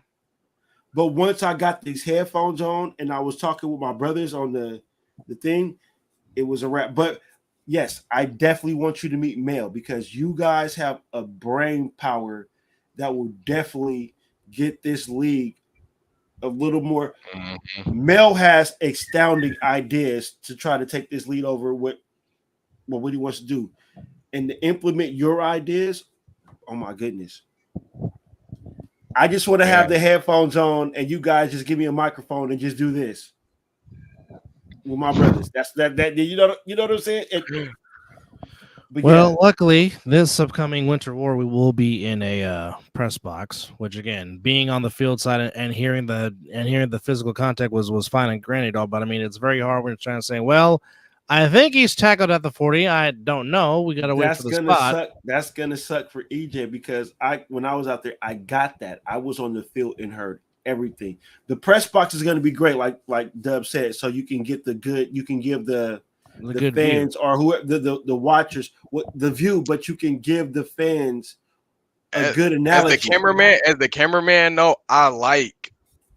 But once I got these headphones on and I was talking with my brothers on the thing, it was a wrap. But yes, I definitely want you to meet Mel because you guys have a brain power that will definitely get this league a little more. Mm-hmm. Mel has astounding ideas to try to take this lead over what he wants to do and to implement your ideas. Oh my goodness. I just want to Yeah. have the headphones on and you guys just give me a microphone and just do this with my brothers. That's that you know what I'm saying? But Well, yeah, luckily, this upcoming Winter War, we will be in a press box. Which, again, being on the field side and hearing the physical contact was fine and granted all, but I mean, it's very hard when you're trying to say, well, I think he's tackled at the 40. I don't know. We got to wait for that's the gonna spot. suck. That's gonna suck for EJ because when I was out there, I got that. I was on the field and heard everything. The press box is gonna be great, like Dub said, so you can get you can give the good fans view. or whoever the watchers what the view, but you can give the fans a good analogy. As the cameraman, no, I like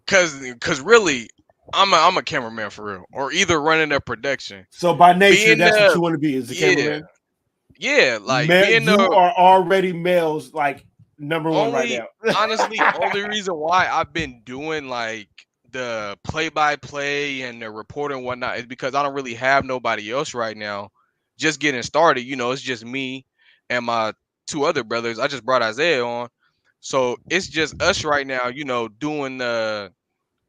cause really, I'm a cameraman for real, or either running a production. So by nature, Being that's what you want to be is the yeah, cameraman. like being You the are already Mel's like number one right only now. only reason why I've been doing like the play-by-play and the report and whatnot is because I don't really have nobody else right now. Just getting started, it's just me and my two other brothers. I just brought Isaiah on, so it's just us right now. Doing the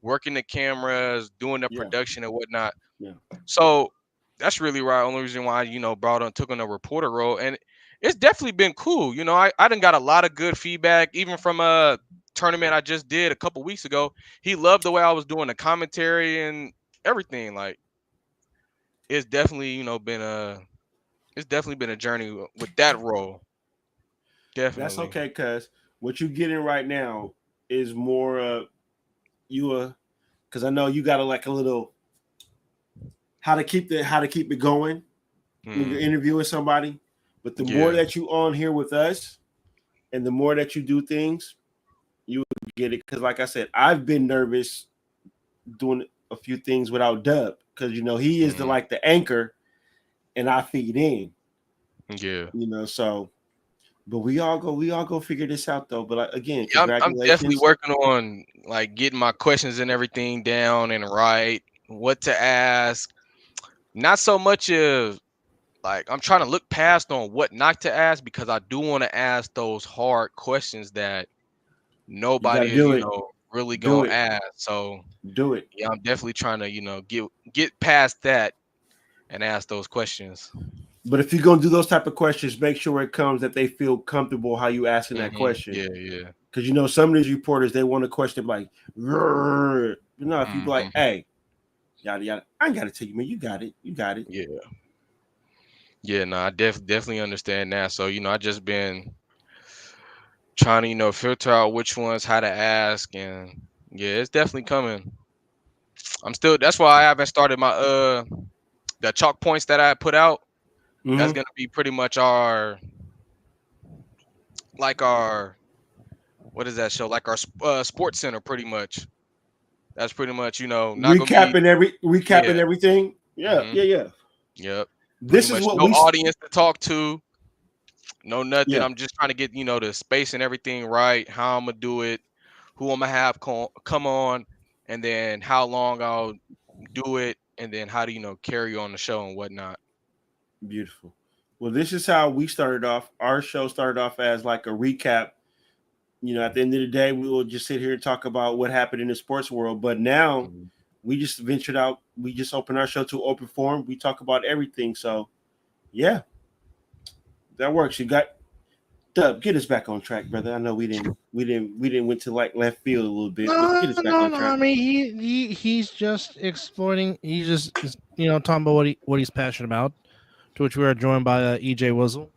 working the cameras, doing the Yeah, production and whatnot. yeah. So that's really right. Only reason why took on a reporter role, and it's definitely been cool. I done got a lot of good feedback, even from a tournament I just did a couple weeks ago. He loved the way I was doing the commentary and everything. Like it's definitely been a journey with that role. That's Definitely. okay, cuz what you getting right now is more because I know you got like a little how to keep it going when you're interviewing somebody. But the more that you on here with us and the more that you do things, you will get it. Because like I said, I've been nervous doing a few things without Dub because he is the anchor and I feed in. Yeah. So but we all go figure this out though. But again, Yeah, I'm definitely congratulations. working on like getting my questions and everything down and right, what to ask. Not so much of like I'm trying to look past on what not to ask because I do want to ask those hard questions that You got to nobody is, do it. really Do gonna it. ask. So Do it. yeah, I'm definitely trying to, get past that and ask those questions. But if you're gonna do those type of questions, make sure it comes that they feel comfortable how you asking that question. Yeah, yeah. Because some of these reporters they want a question like, "Grrr." If you be like, hey, yada yada, I ain't gotta tell you, man. You got it. You got it. Yeah. Yeah, no, I definitely understand that. So, I just been trying to, filter out which ones how to ask, and yeah, it's definitely coming. That's why I haven't started my the chalk points that I put out. That's gonna be pretty much our what is that show? Like our sports center, pretty much. That's pretty much not gonna be Recapping everything. Yeah, yeah. Yep. Pretty This is much what no audience to talk to, no nothing. Yeah. I'm just trying to get the space and everything right. How I'm gonna do it, who I'm gonna have come on, and then how long I'll do it, and then how to carry on the show and whatnot. Beautiful. Well, this is how we started off. Our show started off as like a recap. At the end of the day, we will just sit here and talk about what happened in the sports world. But now we just ventured out. We just opened our show to open forum. We talk about everything. So, yeah, that works. You got Dub. Get us back on track, brother. I know we didn't went to like left field a little bit. But get us back on track. I mean, he's just exploiting. He's just talking about what he's passionate about. To which we are joined by EJ Mizzle,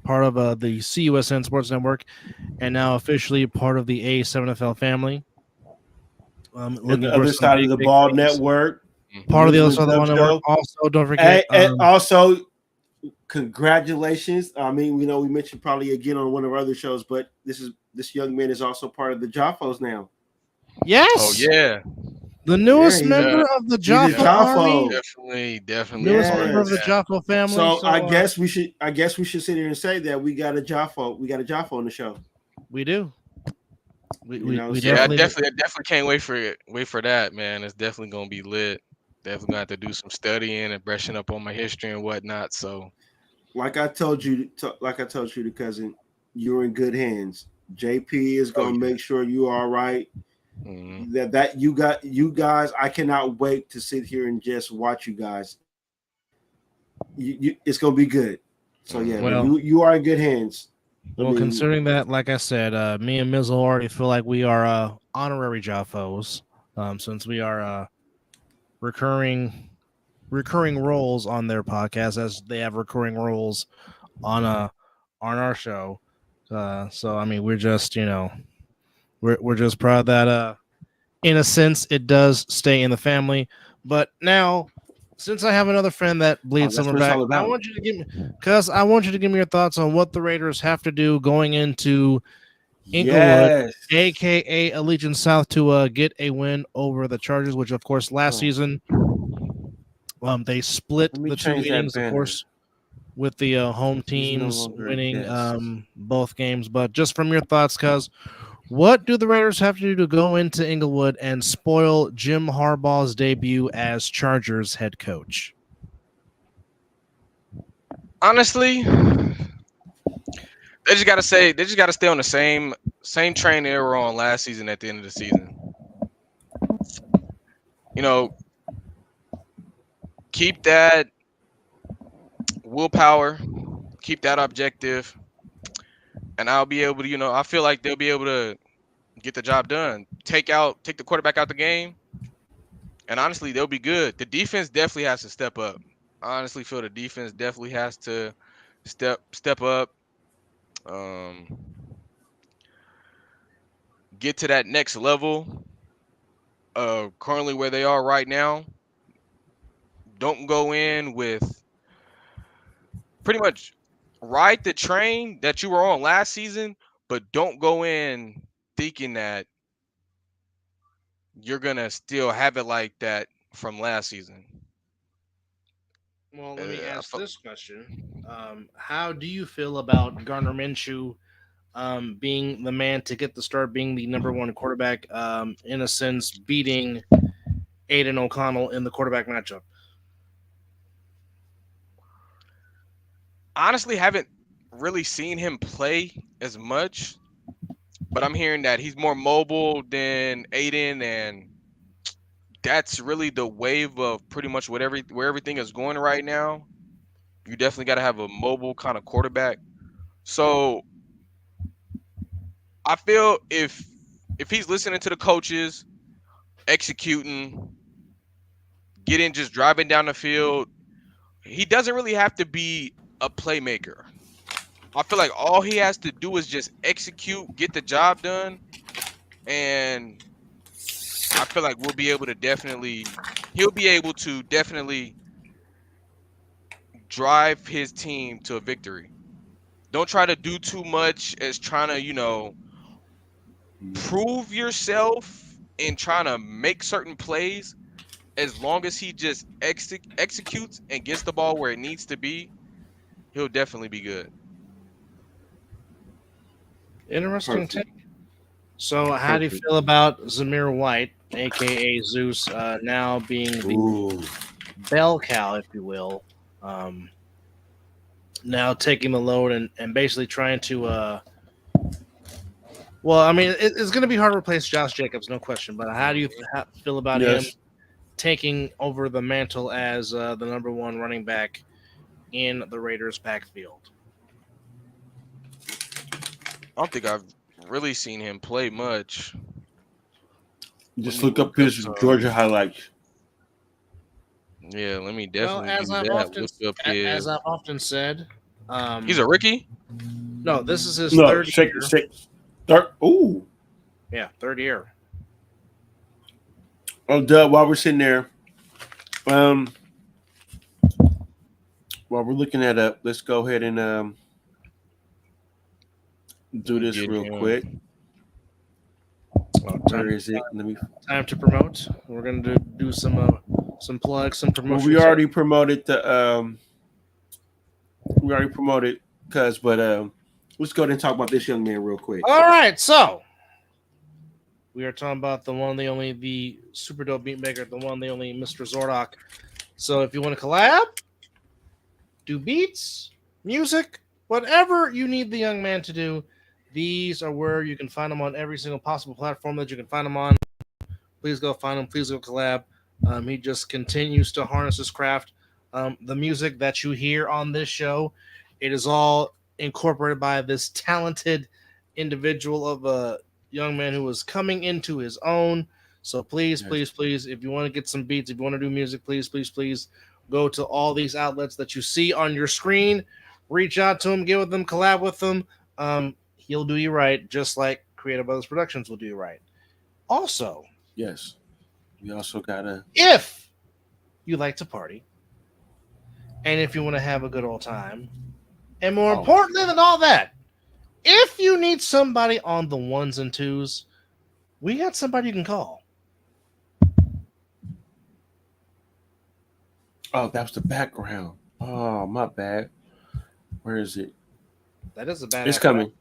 part of the CUSN Sports Network, and now officially part of the A7FL family. Looking the other side of the ball network. Part of the other side of the ball network. Also, don't forget. And also, congratulations. I mean, we mentioned probably again on one of our other shows, but this young man is also part of the Joffos now. Yes. Oh yeah. The newest Yeah, member of the he's a Jaffa Jaffa. Army. Definitely. Newest Yes. member of the Jaffa family. So I guess we should sit here and say that we got a Jaffa. We got a Jaffa on the show. We do. We I definitely definitely can't wait for it. Wait for that, man. It's definitely gonna be lit. Definitely gonna have to do some studying and brushing up on my history and whatnot. So, Like I told you, the cousin, you're in good hands. JP is gonna make sure you are all right. mhm. That you guys. I cannot wait to sit here and just watch you guys. It's gonna be good. So yeah, Well, you are in good hands. Well, considering that, like I said, me and Mizzle already feel like we are honorary Jaffos, since we are recurring roles on their podcast, as they have recurring roles on our show. So I mean, we're just we're just proud that in a sense it does stay in the family. But now, since I have another friend that bleeds that's summer what it's back, all about. I want you to give me your thoughts on what the Raiders have to do going into Inglewood, aka Allegiant South, to get a win over the Chargers, which of course last season they split the two meetings, of course, with the home teams winning both games. But just from your thoughts, cuz, what do the Raiders have to do to go into Inglewood and spoil Jim Harbaugh's debut as Chargers head coach? Honestly, they just gotta stay on the same train they were on last season at the end of the season. Keep that willpower, keep that objective, and I'll be able to, I feel like they'll be able to get the job done. Take the quarterback out the game, and honestly, they'll be good. The defense definitely has to step up. I honestly feel the defense definitely has to step up. Get to that next level. Currently where they are right now. Don't go in with pretty much ride the train that you were on last season, but don't go in thinking that you're gonna still have it like that from last season. Well, let me ask this question: how do you feel about Garner Minshew being the man to get the start, being the number one quarterback, in a sense, beating Aiden O'Connell in the quarterback matchup? Honestly, haven't really seen him play as much, but I'm hearing that he's more mobile than Aiden, and that's really the wave of pretty much where everything is going right now. You definitely got to have a mobile kind of quarterback. So I feel if he's listening to the coaches, executing, just driving down the field, he doesn't really have to be a playmaker. I feel like all he has to do is just execute, get the job done, and I feel like he'll be able to definitely drive his team to a victory. Don't try to do too much as trying to, prove yourself and trying to make certain plays. As long as he just executes and gets the ball where it needs to be, he'll definitely be good. Interesting take. So, how do you feel about Zamir White, aka Zeus, now being the bell cow, if you will, now taking the load and basically trying to well, I mean, it's going to be hard to replace Josh Jacobs, no question. But how do you feel about him taking over the mantle as the number one running back in the Raiders' backfield? I don't think I've really seen him play much. Just look up his Georgia highlights. Yeah, let me definitely as I've often said, he's a rookie. No, this is his third year. Third year. Oh, Doug, while we're sitting there, while we're looking that up, let's go ahead and do this real quick. Well, Where is it? Let me. time to promote. We're gonna do some plugs, some Well, promotion. we already promoted the. We already promoted let's go ahead and talk about this young man real quick. All right, so we are talking about the one, the only, the super dope beat maker, the one, the only Mr. Zordok. So if you want to collab, do beats, music, whatever you need the young man to do, these are where you can find him on every single possible platform that you can find him on. Please go find him. Please go collab. He just continues to harness his craft. The music that you hear on this show, it is all incorporated by this talented individual of a young man who is coming into his own. So please, please, if you want to get some beats, if you want to do music, please go to all these outlets that you see on your screen. Reach out to him, get with them, collab with them. He'll do you right, just like Creative Brothers Productions will do you right. Also, yes, we also gotta. If you like to party, and if you want to have a good old time, and more importantly than all that, if you need somebody on the ones and twos, we got somebody you can call. Oh, that was the background. Oh, my bad. Where is it? That is a bad. It's coming.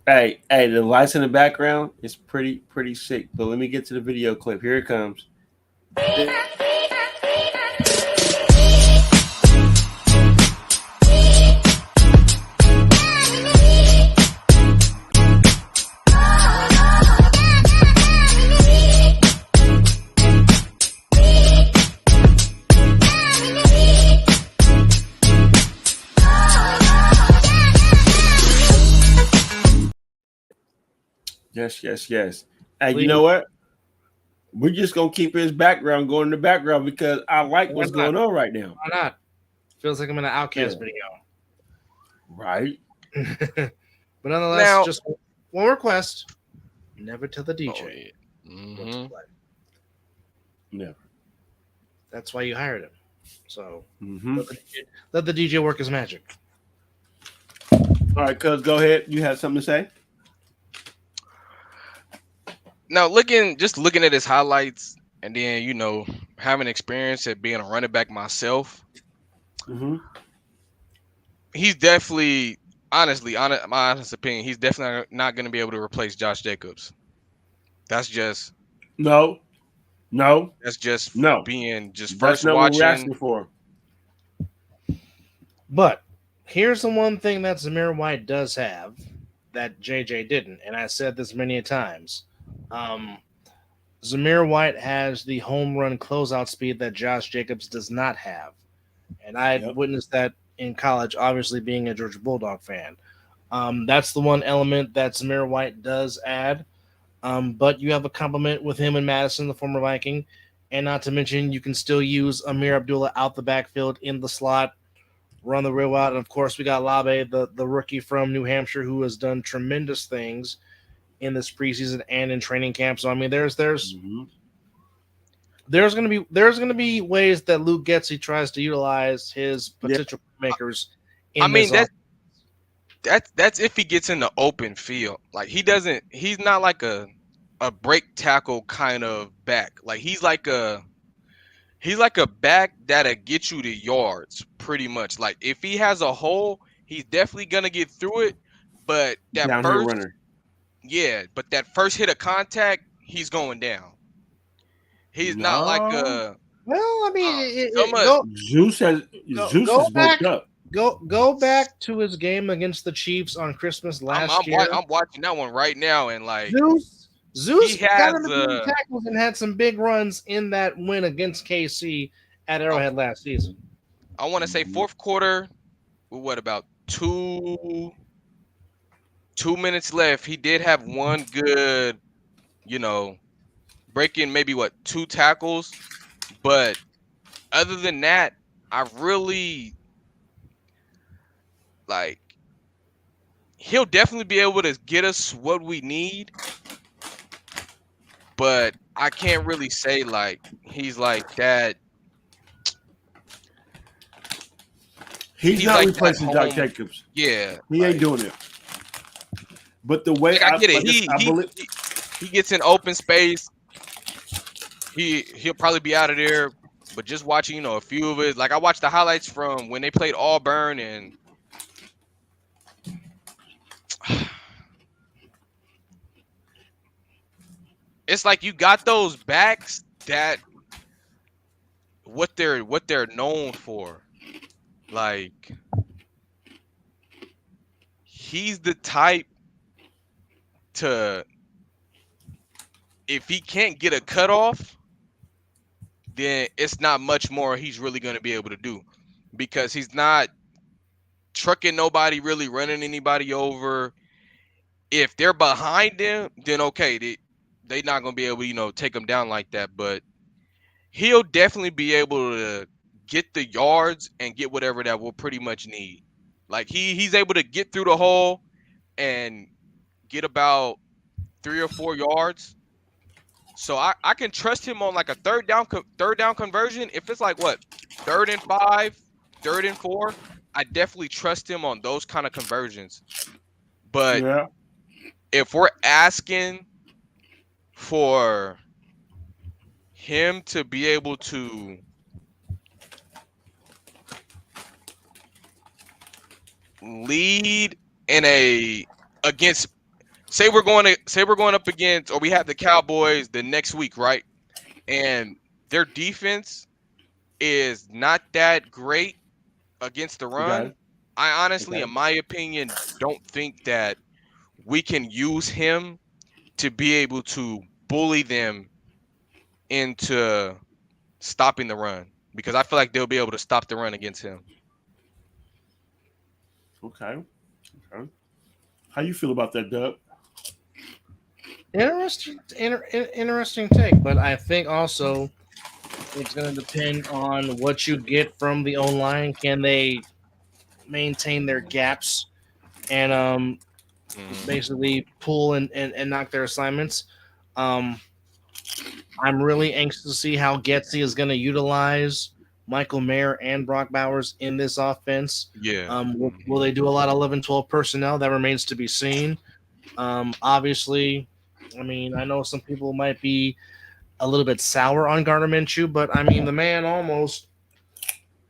Hey, the lights in the background is pretty sick. But let me get to the video clip. Here it comes. Yes. Hey, you know what? We're just gonna keep his background going in the background because I like what's going on right now. Why not? Feels like I'm in an Outcast video. Right. But nonetheless, just one request. Never tell the DJ. Never. That's why you hired him. So let the DJ work his magic. All right, cuz go ahead. You have something to say? Now, looking at his highlights, and then having experience at being a running back myself, he's definitely, honestly, my honest opinion, he's definitely not going to be able to replace Josh Jacobs. That's just no. That's just being just first watching. What we're asking for. But here's the one thing that Zamir White does have that JJ didn't, and I said this many a times. Zamir White has the home run closeout speed that Josh Jacobs does not have. And I witnessed that in college, obviously being a Georgia Bulldog fan. That's the one element that Zamir White does add. But you have a compliment with him and Madison, the former Viking. And not to mention, you can still use Amir Abdullah out the backfield in the slot, run the real out. And, of course, we got Labe, the rookie from New Hampshire, who has done tremendous things in this preseason and in training camp. So I mean, there's gonna be ways that Luke Getsy tries to utilize his potential makers. I mean, that's if he gets in the open field. Like he's not like a break tackle kind of back. Like he's like a back that'll get you the yards pretty much. Like if he has a hole, he's definitely gonna get through it. But that downhill runner. Yeah, but that first hit of contact, he's going down. He's not like a. Well, I mean, Zeus is bulked up. Go back to his game against the Chiefs on Christmas last year. I'm watching that one right now, and like Zeus got him to tackles and had some big runs in that win against KC at Arrowhead last season. I want to say fourth quarter. What about 2 minutes left? He did have one good, breaking maybe 2 tackles, but other than that, I really like. He'll definitely be able to get us what we need, but I can't really say like he's like that. He's not like replacing Josh Jacobs. Yeah, he ain't doing it. But the way I get it, he gets in open space, he'll probably be out of there. But just watching, a few of it, like I watched the highlights from when they played Auburn, and it's like you got those backs that what they're known for. Like he's the type to, if he can't get a cutoff, then it's not much more he's really going to be able to do, because he's not trucking nobody, really running anybody over. If they're behind him, then okay, they're not going to be able to, take him down like that. But he'll definitely be able to get the yards and get whatever that we'll pretty much need. Like he's able to get through the hole and get about 3 or 4 yards. So I can trust him on like a third down conversion. If it's like what, 3rd and 5, 3rd and 4, I definitely trust him on those kind of conversions. But if we're asking for him to be able to lead against, say we're going up against, or we have the Cowboys the next week, right? And their defense is not that great against the run. I honestly, in my opinion, don't think that we can use him to be able to bully them into stopping the run, because I feel like they'll be able to stop the run against him. Okay. How you feel about that, Doug? Interesting take, but I think also it's going to depend on what you get from the O-line. Can they maintain their gaps and basically pull and knock their assignments? I'm really anxious to see how Getsy is going to utilize Michael Mayer and Brock Bowers in this offense. Yeah. Will they do a lot of 11-12 personnel? That remains to be seen. Obviously, I mean, I know some people might be a little bit sour on Gardner Minshew, but I mean, the man almost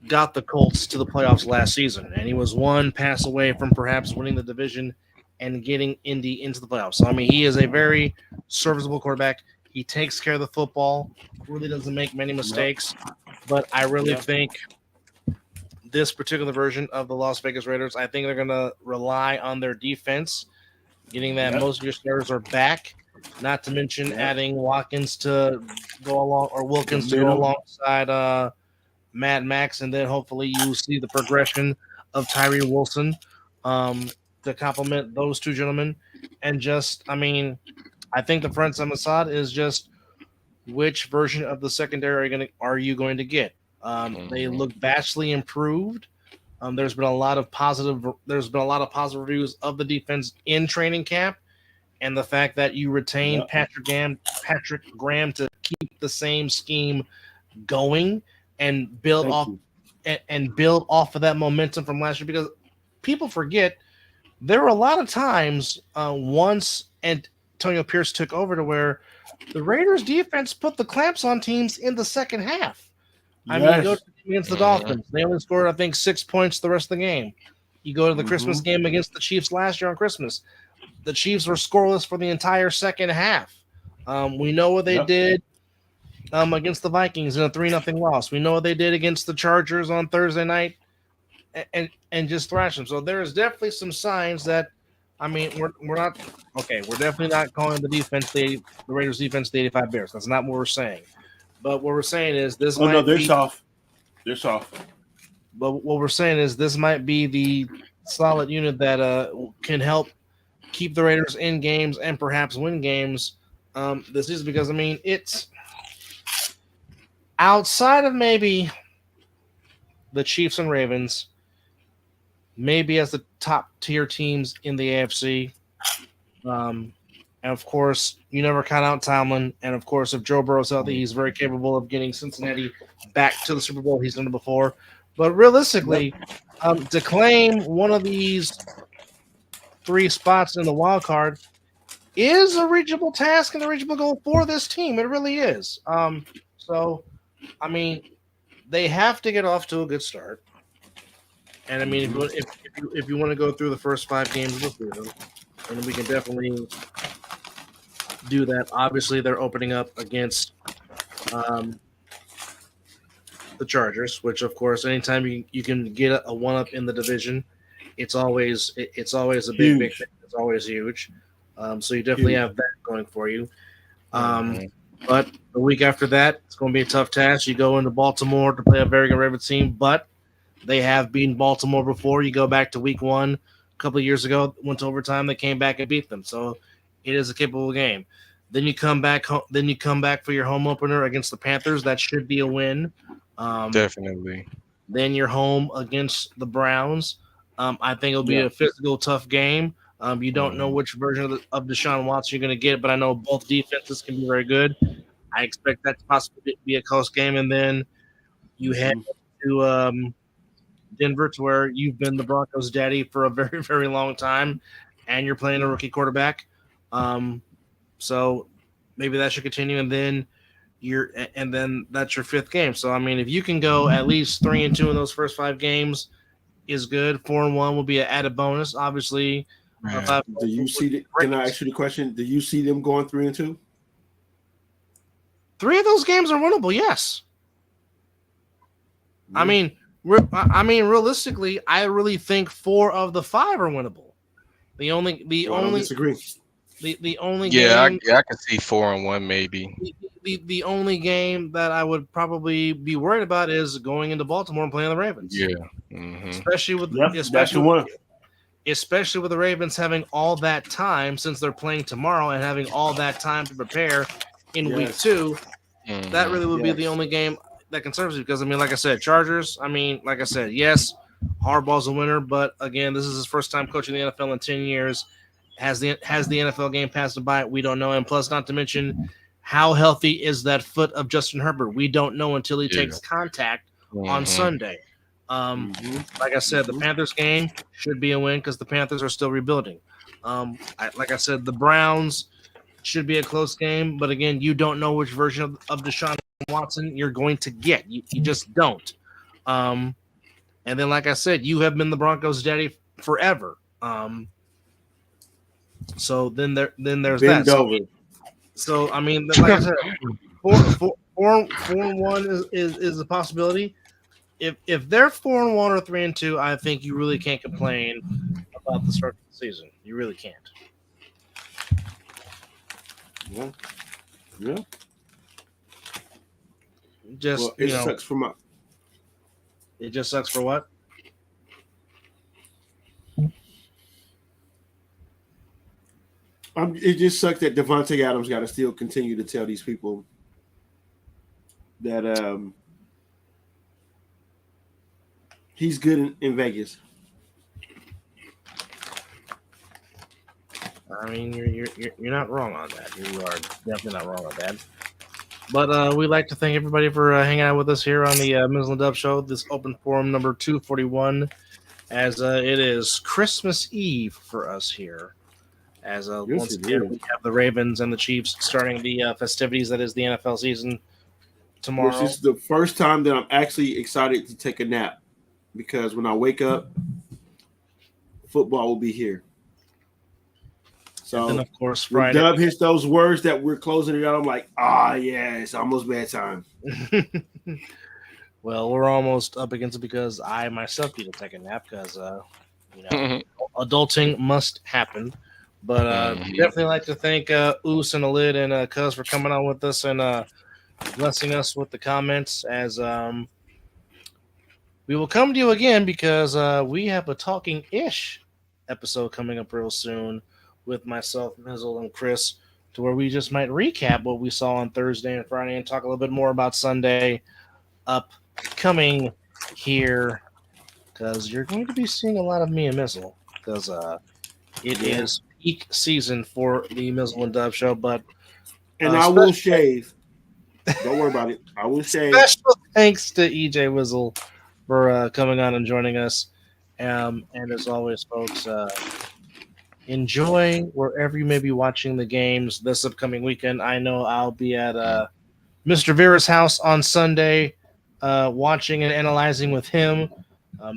got the Colts to the playoffs last season, and he was one pass away from perhaps winning the division and getting Indy into the playoffs. So, I mean, he is a very serviceable quarterback. He takes care of the football, really doesn't make many mistakes, but I really think this particular version of the Las Vegas Raiders, I think they're going to rely on their defense, getting that most of your starters are back, not to mention adding Watkins to go along, or Wilkins to go alongside Mad Max, and then hopefully you see the progression of Tyree Wilson to complement those two gentlemen. And just, I mean, I think the front seven side is just which version of the secondary are you going to get? They look vastly improved. There's been a lot of positive reviews of the defense in training camp, and the fact that you retain Patrick Graham to keep the same scheme going and build off of that momentum from last year, because people forget there were a lot of times once Antonio Pierce took over to where the Raiders defense put the clamps on teams in the second half. I mean, you go against the Dolphins, they only scored, I think, 6 points the rest of the game. You go to the Christmas game against the Chiefs last year on Christmas, the Chiefs were scoreless for the entire second half. We know what they did against the Vikings in a 3-0 loss. We know what they did against the Chargers on Thursday night and just thrash them. So there is definitely some signs that, I mean, we're not okay. We're definitely not calling the Raiders defense the 85 Bears. That's not what we're saying. But what we're saying is this. They're soft. They're soft. But what we're saying is this might be the solid unit that can help keep the Raiders in games and perhaps win games this season. Because I mean, it's outside of maybe the Chiefs and Ravens, maybe as the top tier teams in the AFC. And of course, you never count out Tomlin. And of course, if Joe Burrow's healthy, he's very capable of getting Cincinnati back to the Super Bowl. He's done it before. But realistically, to claim one of these 3 spots in the wild card, is a reachable task and a reachable goal for this team. It really is. So, I mean, they have to get off to a good start. And I mean, if you want to go through the first 5 games of the season, and we can definitely do that. Obviously, they're opening up against the Chargers, which, of course, anytime you can get a one-up in the division, it's always a big thing. It's always huge. So you definitely have that going for you. But the week after that, it's going to be a tough task. You go into Baltimore to play a very good Ravens team, but they have beaten Baltimore before. You go back to week 1 a couple of years ago, went to overtime. They came back and beat them. So it is a capable game. Then you come back for your home opener against the Panthers. That should be a win. Definitely. Then you're home against the Browns. I think it'll be a physical, tough game. You don't know which version of Deshaun Watson you're going to get, but I know both defenses can be very good. I expect that to possibly be a close game. And then you head to Denver, to where you've been the Broncos' daddy for a very, very long time, and you're playing a rookie quarterback. So maybe that should continue, and then that's your 5th game. So I mean, if you can go at least 3-2 in those first 5 games, is good. 4-1 will be an added bonus, obviously. Do you see? Can I ask you the question? Do you see them going 3-2? 3 of those games are winnable. Yes. I mean, realistically, I really think 4 of the 5 are winnable. The only disagree. The only game, game, I can see 4-1 maybe. The only game that I would probably be worried about is going into Baltimore and playing the Ravens. Yeah, especially with the Ravens having all that time, since they're playing tomorrow, and having all that time to prepare in week 2. That really would be the only game that concerns me, because I mean, like I said, Chargers. I mean, like I said, yes, Harbaugh's a winner, but again, this is his first time coaching the NFL in 10 years. Has the NFL game passed him by? We don't know. And plus, not to mention, how healthy is that foot of Justin Herbert? We don't know until he takes contact on Sunday. Like I said, the Panthers game should be a win because the Panthers are still rebuilding. Like I said, the Browns should be a close game, but again, you don't know which version of Deshaun Watson you're going to get. You just don't. And then, like I said, you have been the Broncos' daddy forever. So then there's Bend that. Over. So I mean, like I said, 4-1 is a possibility. If they're 4-1 or 3-2, I think you really can't complain about the start of the season. You really can't. Yeah. Just it sucks for my. It just sucks for what? It just sucks that Devontae Adams got to still continue to tell these people that he's good in Vegas. I mean, you're not wrong on that. You are definitely not wrong on that. But we'd like to thank everybody for hanging out with us here on the Mizzle and Dub Show. This open forum number 241, as it is Christmas Eve for us here. As once again, we have the Ravens and the Chiefs starting the festivities that is the NFL season tomorrow. This is the first time that I'm actually excited to take a nap, because when I wake up, football will be here. So, and then of course, Friday. When Dub hits those words that we're closing it out, I'm like, yeah, it's almost bedtime. Well, we're almost up against it because I myself need to take a nap because, adulting must happen. But definitely like to thank Oos and Alid and Cuz for coming on with us and blessing us with the comments. As we will come to you again because we have a talking-ish episode coming up real soon with myself, Mizzle, and Chris, to where we just might recap what we saw on Thursday and Friday and talk a little bit more about Sunday upcoming here, because you're going to be seeing a lot of me and Mizzle because it is peak season for the Mizzle and Dub Show. But I will shave. Don't worry about it. I will shave. Special thanks to EJ Wizzle for coming on and joining us. And as always, folks, enjoy wherever you may be watching the games this upcoming weekend. I know I'll be at Mr. Vera's house on Sunday, watching and analyzing with him.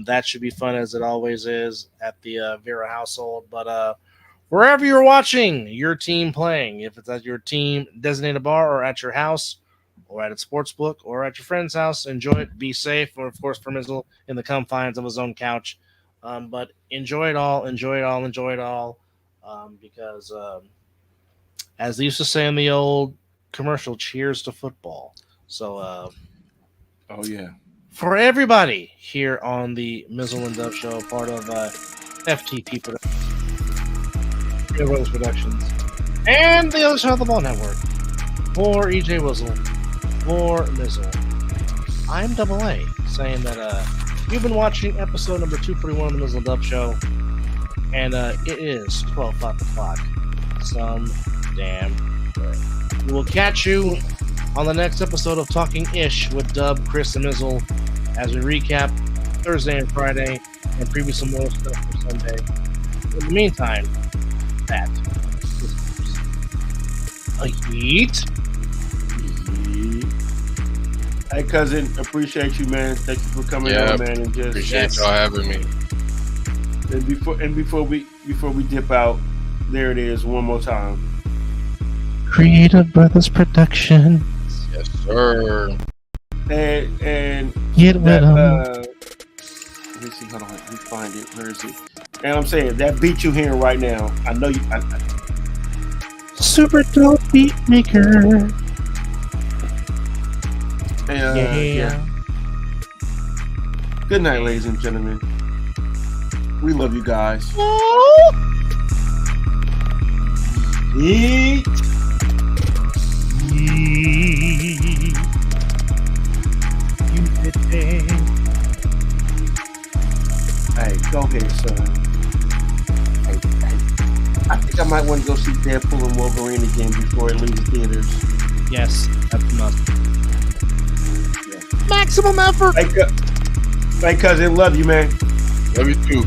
That should be fun, as it always is at the Vera household. But wherever you're watching your team playing, if it's at your team designated bar or at your house or at a sports book or at your friend's house, enjoy it. Be safe, or of course for Mizzle in the confines of his own couch. But enjoy it all, because as they used to say in the old commercial, cheers to football. So, Oh yeah. for everybody here on the Mizzle and Dove Show, part of FTP Productions, and the other side of the ball network, for EJ Wizzle, for Mizzle, I'm Double A, saying that you've been watching episode number 241 of the Mizzle and Dove Show, and it is 12 o'clock. Some damn day. We will catch you on the next episode of Talking Ish with Dub, Chris, and Mizzle as we recap Thursday and Friday and preview some more stuff for Sunday. In the meantime, that is a yeet. Hey, cousin, appreciate you, man. Thank you for coming on, man, and just appreciate y'all having me. And before we dip out, there it is one more time. Creative Brothers Production. Yes, sir. And Get with that, them. let me see. Hold on, let me find it. Where is it? And I'm saying that beat you hearing right now. I know you. Super dope beat maker. Yeah. Good night, ladies and gentlemen. We love you guys. Eat. Hey, go ahead, son. Hey. I think I might want to go see Deadpool and Wolverine again before it leaves theaters. Yes, that's a must. Maximum effort. Hey, cousin, love you, man. Love you too.